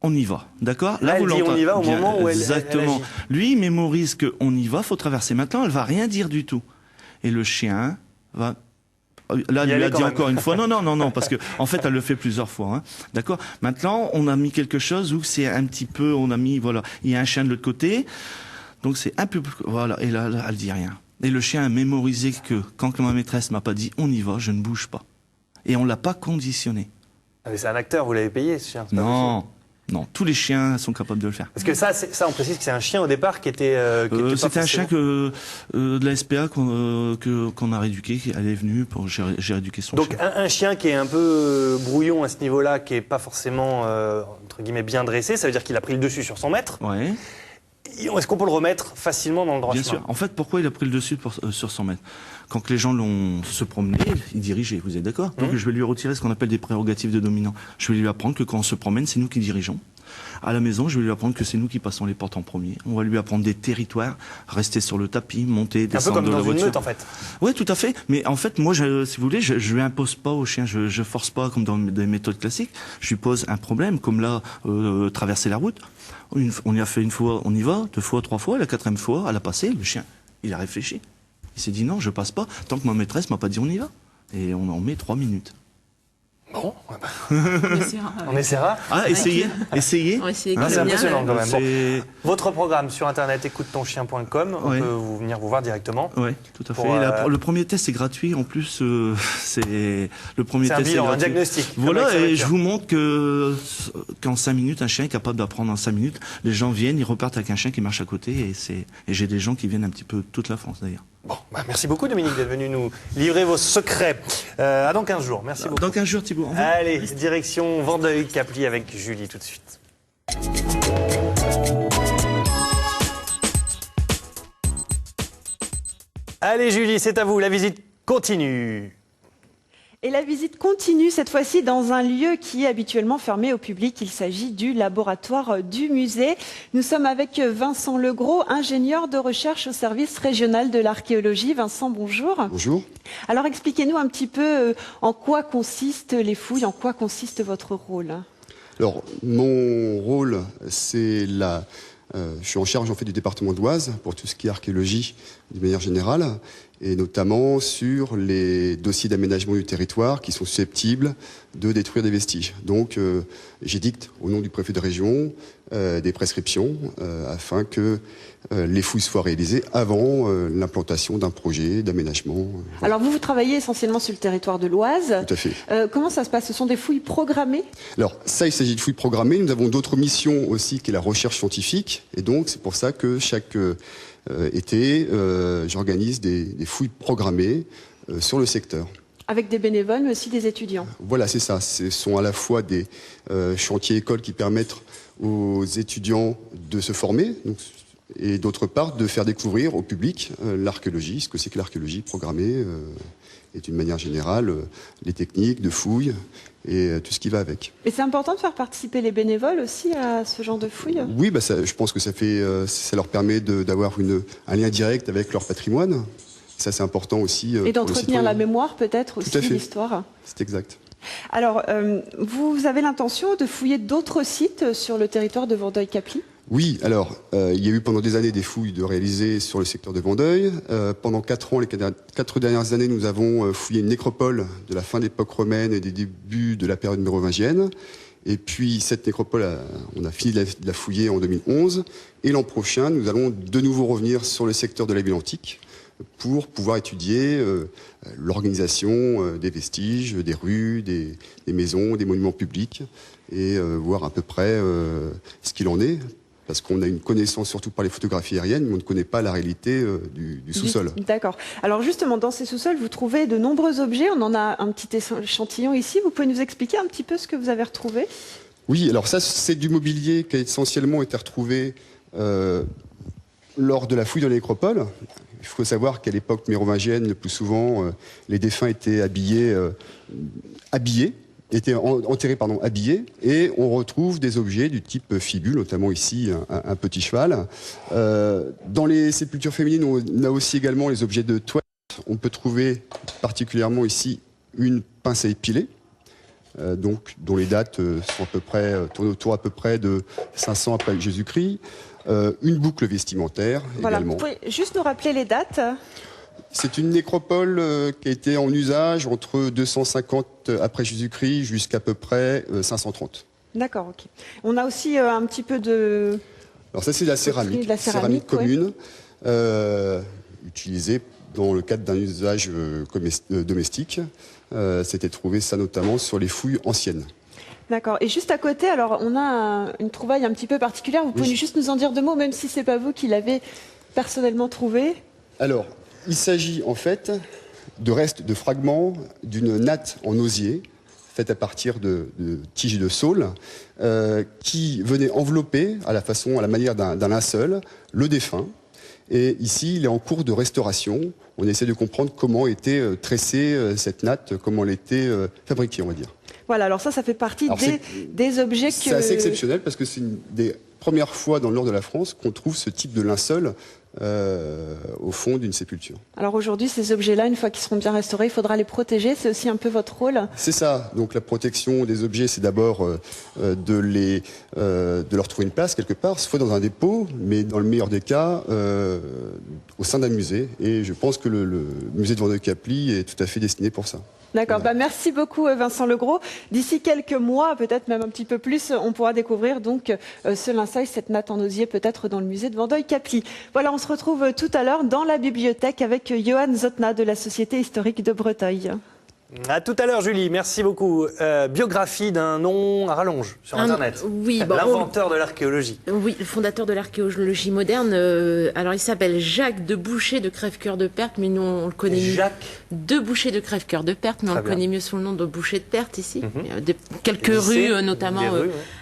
On y va, d'accord? Là, elle dit on y va au moment où elle Exactement. Lui, il mémorise qu'on y va, faut traverser. Maintenant, elle va rien dire du tout. Et le chien va... Là, elle lui a dit encore une fois, non, parce que en fait, elle le fait plusieurs fois, hein. D'accord? Maintenant, on a mis quelque chose où c'est un petit peu, voilà, il y a un chien de l'autre côté, donc c'est un peu, voilà, et là, elle dit rien. Et le chien a mémorisé que quand ma maîtresse m'a pas dit on y va, je ne bouge pas. Et on l'a pas conditionné. Ah, mais c'est un acteur, vous l'avez payé, ce chien? Non, tous les chiens sont capables de le faire. Parce que ça, on précise que c'est un chien au départ qui était. C'était un chien de la SPA qu'on a rééduqué. Elle est venue pour j'ai rééduqué son chien. Donc un chien qui est un peu brouillon à ce niveau-là, qui est pas forcément entre guillemets bien dressé, ça veut dire qu'il a pris le dessus sur son maître. Ouais. Est-ce qu'on peut le remettre facilement dans le droit chemin? Bien sûr. En fait, pourquoi il a pris le dessus sur son maître? Quand les gens l'ont se promené, il dirigeait, vous êtes d'accord? Donc je vais lui retirer ce qu'on appelle des prérogatives de dominant. Je vais lui apprendre que quand on se promène, c'est nous qui dirigeons. À la maison, je vais lui apprendre que c'est nous qui passons les portes en premier. On va lui apprendre des territoires, rester sur le tapis, monter, descendre de la voiture. Un peu comme dans une meute, en fait. Oui, tout à fait. Mais en fait, moi, si vous voulez, je lui impose pas au chien, je force pas comme dans des méthodes classiques. Je lui pose un problème, comme là, traverser la route. On y a fait une fois, on y va, 2 fois, 3 fois, la 4e fois, elle a passé, le chien, il a réfléchi. Il s'est dit non, je passe pas, tant que ma maîtresse m'a pas dit on y va. Et on en met 3 minutes. Bon, on essaiera. Ah, essayez. On va essayer. C'est impressionnant quand même. Bon. Votre programme sur internet écoute-ton-chien.com, on peut venir vous voir directement. Oui, tout à fait. Le premier test est gratuit. En plus, c'est le premier test. C'est un bilan, un diagnostic. Voilà, et je vous montre qu'en 5 minutes, un chien est capable d'apprendre en 5 minutes. Les gens viennent, ils repartent avec un chien qui marche à côté, et j'ai des gens qui viennent un petit peu de toute la France d'ailleurs. Bon, merci beaucoup Dominique d'être venu nous livrer vos secrets. À dans 15 jours, merci beaucoup. Dans 15 jours Thibault. Allez, direction Vandeuil-Caply avec Julie tout de suite. Allez Julie, c'est à vous, la visite continue. Et la visite continue cette fois-ci dans un lieu qui est habituellement fermé au public. Il s'agit du laboratoire du musée. Nous sommes avec Vincent Legros, ingénieur de recherche au service régional de l'archéologie. Vincent, bonjour. Bonjour. Alors expliquez-nous un petit peu en quoi consistent les fouilles, en quoi consiste votre rôle. Alors mon rôle, c'est je suis en charge en fait du département de l'Oise pour tout ce qui est archéologie de manière générale, et notamment sur les dossiers d'aménagement du territoire qui sont susceptibles de détruire des vestiges. Donc j'édicte au nom du préfet de région des prescriptions afin que les fouilles soient réalisées avant l'implantation d'un projet d'aménagement. Voilà. Alors vous travaillez essentiellement sur le territoire de l'Oise. Tout à fait. Comment ça se passe? Ce sont des fouilles programmées? Alors ça, il s'agit de fouilles programmées. Nous avons d'autres missions aussi qui est la recherche scientifique, et donc c'est pour ça que chaque été, j'organise des fouilles programmées sur le secteur. Avec des bénévoles, mais aussi des étudiants. Voilà, c'est ça. Ce sont à la fois des chantiers écoles qui permettent aux étudiants de se former, et d'autre part de faire découvrir au public l'archéologie, ce que c'est que l'archéologie programmée, et d'une manière générale, les techniques de fouilles et tout ce qui va avec. Et c'est important de faire participer les bénévoles aussi à ce genre de fouilles? Oui, je pense que ça leur permet d'avoir un lien direct avec leur patrimoine. Ça, c'est important aussi. Et d'entretenir la mémoire, peut-être, aussi, l'histoire. C'est exact. Alors, vous avez l'intention de fouiller d'autres sites sur le territoire de Vandeuil-Caply? Oui, alors, il y a eu pendant des années des fouilles réalisées sur le secteur de Vandeuil. Pendant 4 ans, les 4 dernières années, nous avons fouillé une nécropole de la fin de l'époque romaine et des débuts de la période mérovingienne. Et puis, cette nécropole, on a fini de la fouiller en 2011. Et l'an prochain, nous allons de nouveau revenir sur le secteur de la ville antique pour pouvoir étudier l'organisation des vestiges, des rues, des maisons, des monuments publics, et voir à peu près ce qu'il en est. Parce qu'on a une connaissance surtout par les photographies aériennes, mais on ne connaît pas la réalité du sous-sol. D'accord. Alors justement, dans ces sous-sols, vous trouvez de nombreux objets. On en a un petit échantillon ici. Vous pouvez nous expliquer un petit peu ce que vous avez retrouvé? Oui, alors ça, c'est du mobilier qui a essentiellement été retrouvé lors de la fouille de la nécropole. Il faut savoir qu'à l'époque mérovingienne, le plus souvent, les défunts étaient enterrés habillés, et on retrouve des objets du type fibule, notamment ici un petit cheval. Dans les sépultures féminines, on a aussi également les objets de toilette. On peut trouver particulièrement ici une pince à épiler, dont les dates sont tournent autour à peu près de 500 après Jésus-Christ. Une boucle vestimentaire également. Vous pouvez juste nous rappeler les dates? C'est une nécropole qui a été en usage entre 250 après Jésus-Christ jusqu'à peu près 530. D'accord, ok. On a aussi un petit peu de... Alors ça, c'est de la céramique. De la céramique commune, utilisée dans le cadre d'un usage domestique. C'était trouvé ça notamment sur les fouilles anciennes. D'accord. Et juste à côté, alors on a une trouvaille un petit peu particulière. Vous pouvez juste nous en dire 2 mots, même si c'est pas vous qui l'avez personnellement trouvé? Alors, il s'agit en fait de restes de fragments d'une natte en osier faite à partir de tiges de saule qui venaient envelopper à la manière d'un linceul le défunt. Et ici, il est en cours de restauration. On essaie de comprendre comment était tressée cette natte, comment elle était fabriquée, on va dire. Voilà, alors ça fait partie des objets que... C'est assez exceptionnel parce que c'est une des premières fois dans le nord de la France qu'on trouve ce type de linceul au fond d'une sépulture. Alors aujourd'hui, ces objets-là, une fois qu'ils seront bien restaurés, il faudra les protéger. C'est aussi un peu votre rôle? C'est ça. Donc la protection des objets, c'est d'abord de leur trouver une place quelque part, soit dans un dépôt, mais dans le meilleur des cas, au sein d'un musée. Et je pense que le musée de Vandeuil-Caply est tout à fait destiné pour ça. D'accord, merci beaucoup Vincent Legros. D'ici quelques mois, peut-être même un petit peu plus, on pourra découvrir donc ce linceul, cette natte en osier, peut-être dans le musée de Vandeuil-Caply. Voilà, on se retrouve tout à l'heure dans la bibliothèque avec Johan Zotna de la Société historique de Breteuil. À tout à l'heure, Julie. Merci beaucoup. Biographie d'un nom à rallonge sur Internet. Oui, l'inventeur de l'archéologie. Oui, le fondateur de l'archéologie moderne. Alors, il s'appelle Jacques de Boucher de Crèvecoeur de Perthes, mais nous, on le connaît mieux. Jacques de Boucher de Crèvecoeur de Perthes, mais on le connaît mieux sous le nom de Boucher de Perthes ici. Quelques rues, notamment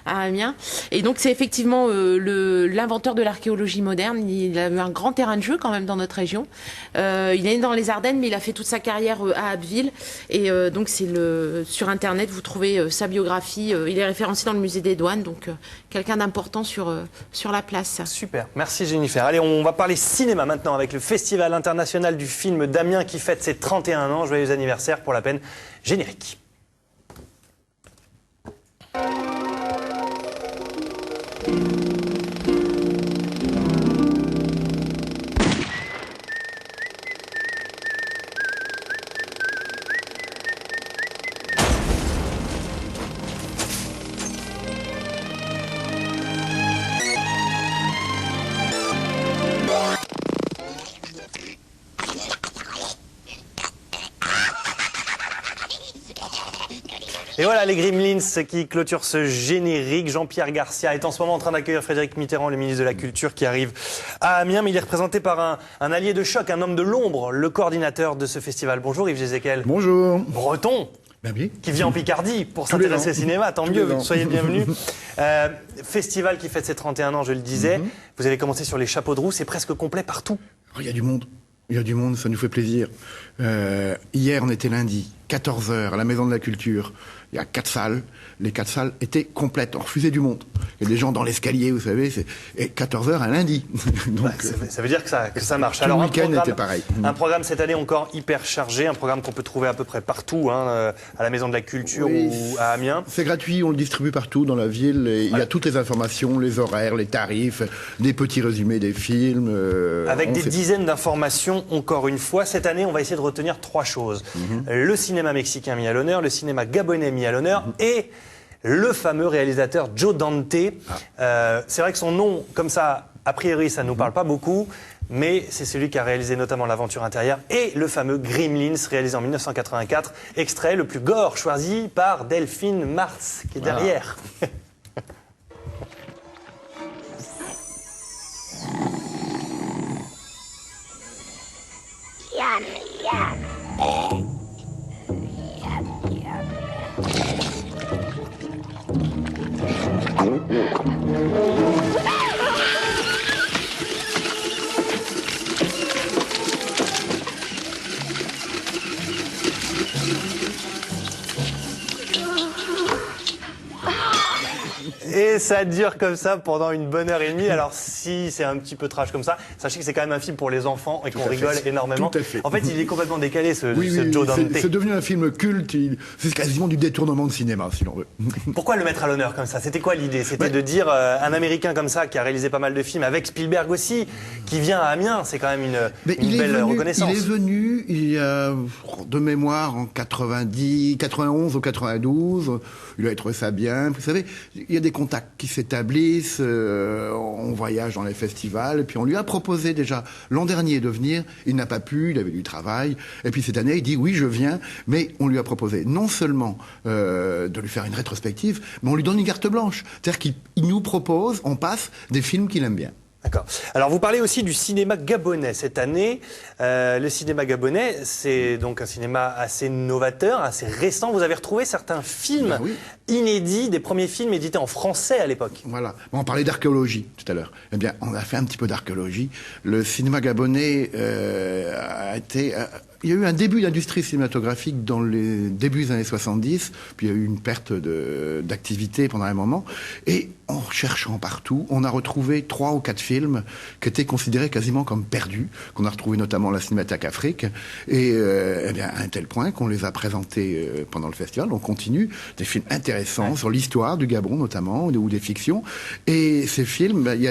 à Amiens. Et donc, c'est effectivement l'inventeur de l'archéologie moderne. Il a eu un grand terrain de jeu quand même dans notre région. Il est né dans les Ardennes, mais il a fait toute sa carrière à Abbeville. Et donc sur Internet, vous trouvez sa biographie. Il est référencé dans le musée des douanes, donc quelqu'un d'important sur la place. Super, merci Jennifer. Allez, on va parler cinéma maintenant avec le Festival international du film d'Amiens qui fête ses 31 ans. Joyeux anniversaire, pour la peine, générique. Et voilà les Gremlins qui clôturent ce générique. Jean-Pierre Garcia est en ce moment en train d'accueillir Frédéric Mitterrand, le ministre de la Culture, qui arrive à Amiens. Mais il est représenté par un allié de choc, un homme de l'ombre, le coordinateur de ce festival. Bonjour Yves Jézéquel. Bonjour. Breton. Ben oui. Qui vient en Picardie pour s'intéresser au cinéma, tant mieux, soyez le bienvenu. Festival qui fête ses 31 ans, je le disais. Vous avez commencé sur les chapeaux de roue, c'est presque complet partout. Oh, il y a du monde. Il y a du monde, ça nous fait plaisir. Hier, on était lundi, 14h, à la Maison de la Culture. Il y a 4 salles. Les 4 salles étaient complètes. On refusait du monde. Il y a des gens dans l'escalier, vous savez. Et 14h un lundi. Donc, ça veut dire que ça marche. Alors, le week-end était pareil. Un programme cette année encore hyper chargé. Un programme qu'on peut trouver à peu près partout, à la Maison de la Culture ou à Amiens. C'est gratuit, on le distribue partout dans la ville. Et il y a toutes les informations, les horaires, les tarifs, des petits résumés des films. Avec des dizaines d'informations, encore une fois. Cette année, on va essayer de retenir 3 choses. Le cinéma mexicain mis à l'honneur, le cinéma gabonais mis à l'honneur et le fameux réalisateur Joe Dante. C'est vrai que son nom, comme ça, a priori, ça ne nous parle pas beaucoup, mais c'est celui qui a réalisé notamment L'Aventure intérieure et le fameux Gremlins, réalisé en 1984. Extrait le plus gore, choisi par Delphine Martz, qui est derrière. Et ça dure comme ça pendant une bonne heure et demie. Alors si c'est un petit peu trash comme ça, sachez que c'est quand même un film pour les enfants et qu'on rigole énormément. Tout à fait. En fait, il est complètement décalé ce oui, Joe Dante. C'est devenu un film culte. C'est quasiment du détournement de cinéma, si l'on veut. Pourquoi le mettre à l'honneur comme ça? C'était quoi l'idée? C'était de dire un Américain comme ça qui a réalisé pas mal de films, avec Spielberg aussi, qui vient à Amiens. C'est quand même une belle reconnaissance. Il est venu, il y a de mémoire en 91 ou 92. Il a trouvé ça bien. Vous savez, il y a des contacts qui s'établissent. On voyage dans les festivals. Et puis on lui a proposé déjà l'an dernier de venir. Il n'a pas pu. Il avait du travail. Et puis cette année, il dit oui, je viens. Mais on lui a proposé non seulement de lui faire une rétrospective, mais on lui donne une carte blanche. C'est-à-dire qu'il nous propose, on passe des films qu'il aime bien. D'accord. Alors vous parlez aussi du cinéma gabonais cette année. Le cinéma gabonais, c'est donc un cinéma assez novateur, assez récent. Vous avez retrouvé certains films inédits, des premiers films édités en français à l'époque. Voilà. On parlait d'archéologie tout à l'heure. Eh bien, on a fait un petit peu d'archéologie. Le cinéma gabonais a été... Il y a eu un début d'industrie cinématographique dans les débuts des années 70, puis il y a eu une perte d'activité pendant un moment. Et en cherchant partout, on a retrouvé 3 ou 4 films qui étaient considérés quasiment comme perdus, qu'on a retrouvé notamment à la Cinémathèque Afrique, et eh bien, à un tel point qu'on les a présentés pendant le festival. On continue, des films intéressants sur l'histoire du Gabon notamment, ou des fictions. Et ces films, il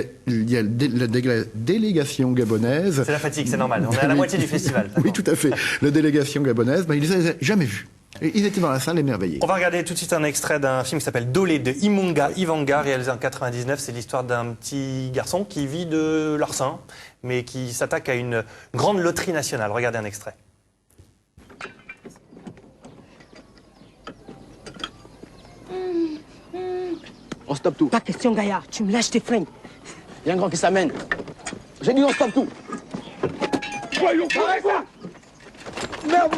y a la délégation gabonaise. C'est la fatigue, c'est normal. On est à la moitié du festival. Oui, tout à fait. La délégation gabonaise, il les a jamais vus. Et ils étaient dans la salle émerveillés. On va regarder tout de suite un extrait d'un film qui s'appelle Dolé de Imunga Ivanga, réalisé en 99. C'est l'histoire d'un petit garçon qui vit de larcin, mais qui s'attaque à une grande loterie nationale. Regardez un extrait. On stoppe tout. Pas question, Gaillard. Tu me lâches tes fringues. Il y a un grand qui s'amène. J'ai dit on stoppe tout. Voyons, arrête ça. Merde,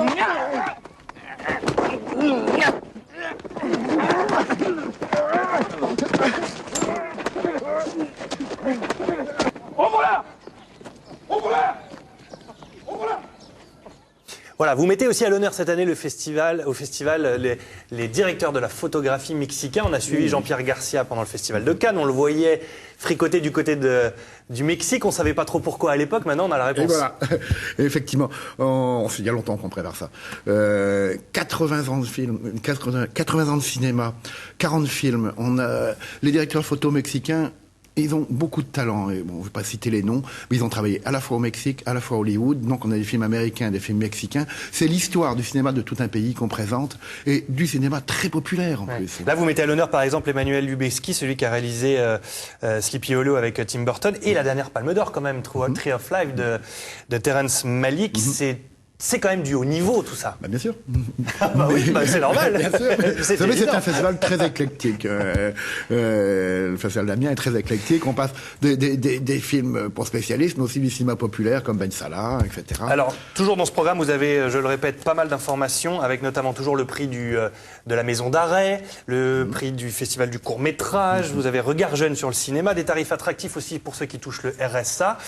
Ouvre-la. Ouvre-la. Ouvre-la. Voilà, vous mettez aussi à l'honneur cette année au festival les directeurs de la photographie mexicains. On a suivi Jean-Pierre Garcia pendant le festival de Cannes. On le voyait fricoter du côté du Mexique. On ne savait pas trop pourquoi à l'époque. Maintenant, on a la réponse. Et voilà, effectivement, il y a longtemps qu'on prépare ça. 80 ans de film, 80 ans de cinéma, 40 films. On a les directeurs photo mexicains. Ils ont beaucoup de talent, et bon, je ne vais pas citer les noms, mais ils ont travaillé à la fois au Mexique, à la fois à Hollywood, donc on a des films américains, des films mexicains. C'est l'histoire du cinéma de tout un pays qu'on présente, et du cinéma très populaire en plus. Là, vous mettez à l'honneur, par exemple, Emmanuel Lubezki, celui qui a réalisé Sleepy Hollow avec Tim Burton, et la dernière Palme d'Or quand même, Tree of Life de Terrence Malick. C'est quand même du haut niveau, tout ça. Bien sûr. Oui, c'est normal. Bien sûr. Vous savez, c'est un festival très éclectique. Le festival d'Amiens est très éclectique. On passe des films pour spécialistes, mais aussi du cinéma populaire comme Ben Salah, etc. Alors, toujours dans ce programme, vous avez, je le répète, pas mal d'informations, avec notamment toujours le prix de la Maison d'Arrêt, le prix du Festival du court-métrage, vous avez Regard Jeune sur le cinéma, des tarifs attractifs aussi pour ceux qui touchent le RSA.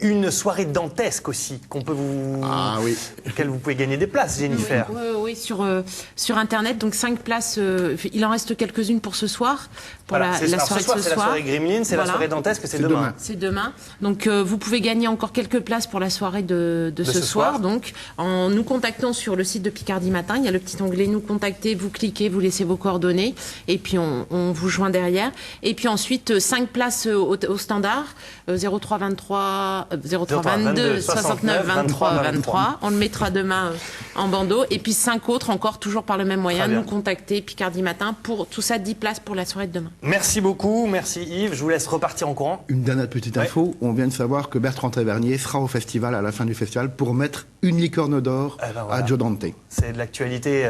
Une soirée dantesque aussi, auquel vous pouvez gagner des places, Jennifer. Oui, sur Internet, donc 5 places, il en reste quelques-unes pour ce soir, pour la soirée de ce soir. C'est la soirée Gremlin, c'est la soirée dantesque, c'est demain. C'est demain. Donc vous pouvez gagner encore quelques places pour la soirée de ce soir, donc en nous contactant sur le site de Picardie Matin, il y a le petit onglet nous contacter, vous cliquez, vous laissez vos coordonnées, et puis on vous joint derrière. Et puis ensuite, 5 places au standard, 03 22 69 23 23. On le mettra demain en bandeau. Et puis 5 autres encore, toujours par le même moyen, nous contacter, Picardie Matin, pour tout ça, 10 places pour la soirée de demain. Merci beaucoup, merci Yves. Je vous laisse repartir en courant. Une dernière petite info, on vient de savoir que Bertrand Tavernier sera au festival, à la fin du festival, pour mettre une licorne d'or à Joe Dante. C'est de l'actualité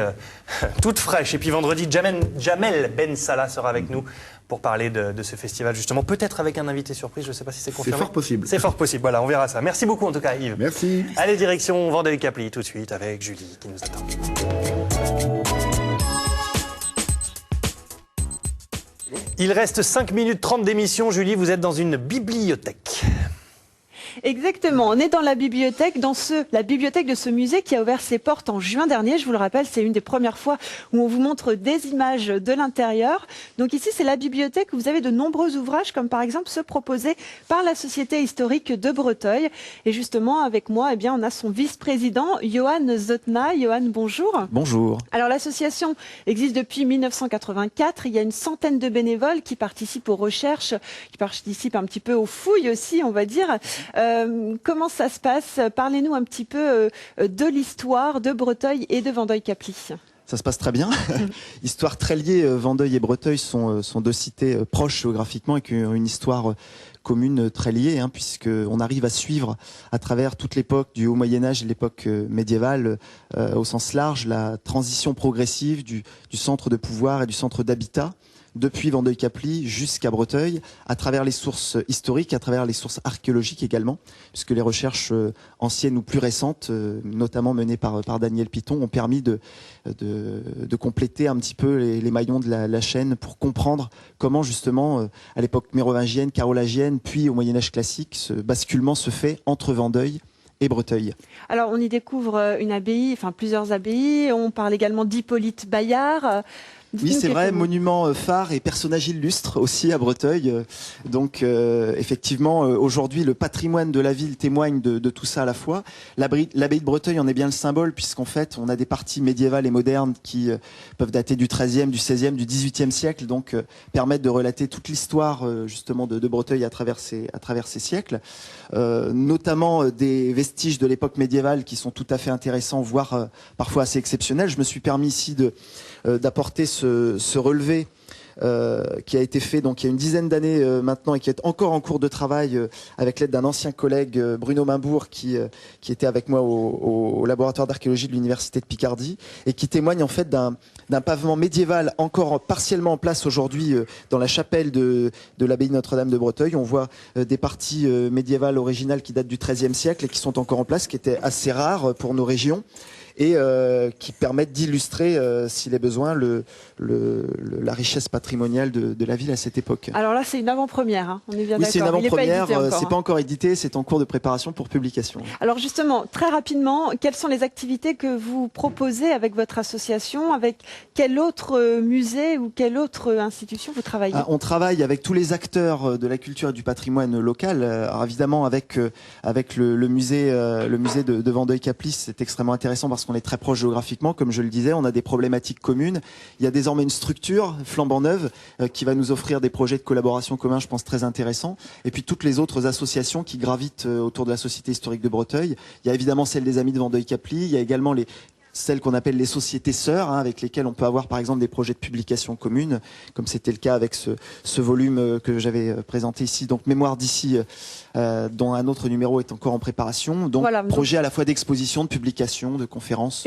toute fraîche. Et puis vendredi, Jamel Ben Salah sera avec nous pour parler de ce festival, justement. Peut-être avec un invité surprise, je ne sais pas si c'est confirmé. C'est fort possible. C'est fort possible, voilà, on verra ça. Merci beaucoup en tout cas, Yves. Merci. Allez, direction Vendeuil-Caply tout de suite avec Julie qui nous attend. Il reste 5 minutes 30 d'émission. Julie, vous êtes dans une bibliothèque. Exactement, on est dans la bibliothèque, la bibliothèque de ce musée qui a ouvert ses portes en juin dernier. Je vous le rappelle, c'est une des premières fois où on vous montre des images de l'intérieur. Donc ici, c'est la bibliothèque où vous avez de nombreux ouvrages, comme par exemple ceux proposés par la Société historique de Breteuil. Et justement, avec moi, on a son vice-président, Johan Zotna. Johan, bonjour. Bonjour. Alors l'association existe depuis 1984. Il y a une centaine de bénévoles qui participent aux recherches, qui participent un petit peu aux fouilles aussi, on va dire. Comment ça se passe? Parlez-nous un petit peu de l'histoire de Breteuil et de Vendeuil-Caply. Ça se passe très bien. Histoire très liée, Vendeuil et Breteuil sont deux cités proches géographiquement et qui ont une histoire commune très liée, puisqu'on arrive à suivre à travers toute l'époque du Haut Moyen-Âge et l'époque médiévale, au sens large, la transition progressive du centre de pouvoir et du centre d'habitat, depuis Vendeuil-Caply jusqu'à Breteuil, à travers les sources historiques, à travers les sources archéologiques également, puisque les recherches anciennes ou plus récentes, notamment menées par Daniel Piton, ont permis de compléter un petit peu les maillons de la chaîne pour comprendre comment justement, à l'époque mérovingienne, carolingienne, puis au Moyen-Âge classique, ce basculement se fait entre Vendeuil et Breteuil. Alors on y découvre une abbaye, enfin plusieurs abbayes, on parle également d'Hippolyte Bayard. Oui, c'est vrai, monument phare et personnage illustre aussi à Breteuil. Donc, effectivement, aujourd'hui, le patrimoine de la ville témoigne de tout ça à la fois. L'abbaye de Breteuil en est bien le symbole, puisqu'en fait, on a des parties médiévales et modernes qui peuvent dater du XIIIe, du XVIe, du XVIIIe siècle, donc permettent de relater toute l'histoire justement de Breteuil à travers ces siècles. Notamment des vestiges de l'époque médiévale qui sont tout à fait intéressants, voire parfois assez exceptionnels. Je me suis permis ici d'apporter ce relevé qui a été fait donc il y a une dizaine d'années maintenant et qui est encore en cours de travail avec l'aide d'un ancien collègue, Bruno Mimbourg, qui était avec moi au laboratoire d'archéologie de l'université de Picardie et qui témoigne en fait d'un pavement médiéval encore partiellement en place aujourd'hui dans la chapelle de l'abbaye de Notre-Dame de Breteuil. On voit des parties médiévales originales qui datent du XIIIe siècle et qui sont encore en place, qui étaient assez rares pour nos régions. et qui permettent d'illustrer, s'il est besoin, la richesse patrimoniale de la ville à cette époque. Alors là, c'est une avant-première, hein. On est bien oui, d'accord. c'est une avant-première, c'est pas hein. encore édité, c'est en cours de préparation pour publication. Alors justement, très rapidement, quelles sont les activités que vous proposez avec votre association? Avec quel autre musée ou quelle autre institution vous travaillez? On travaille avec tous les acteurs de la culture et du patrimoine local. Alors évidemment, avec le musée de Vandeuil-Caplis, c'est extrêmement intéressant parce qu'on est très proche géographiquement. Comme je le disais, on a des problématiques communes. Il y a désormais une structure flambant neuve qui va nous offrir des projets de collaboration communs, je pense, très intéressants. Et puis toutes les autres associations qui gravitent autour de la Société historique de Breteuil. Il y a évidemment celle des Amis de Vandeuil-Caplis. Il y a également celles qu'on appelle les sociétés sœurs, hein, avec lesquelles on peut avoir par exemple des projets de publication communes, comme c'était le cas avec ce volume que j'avais présenté ici, donc Mémoire d'ici, dont un autre numéro est encore en préparation. Donc voilà, projet à la fois d'exposition, de publication, de conférences.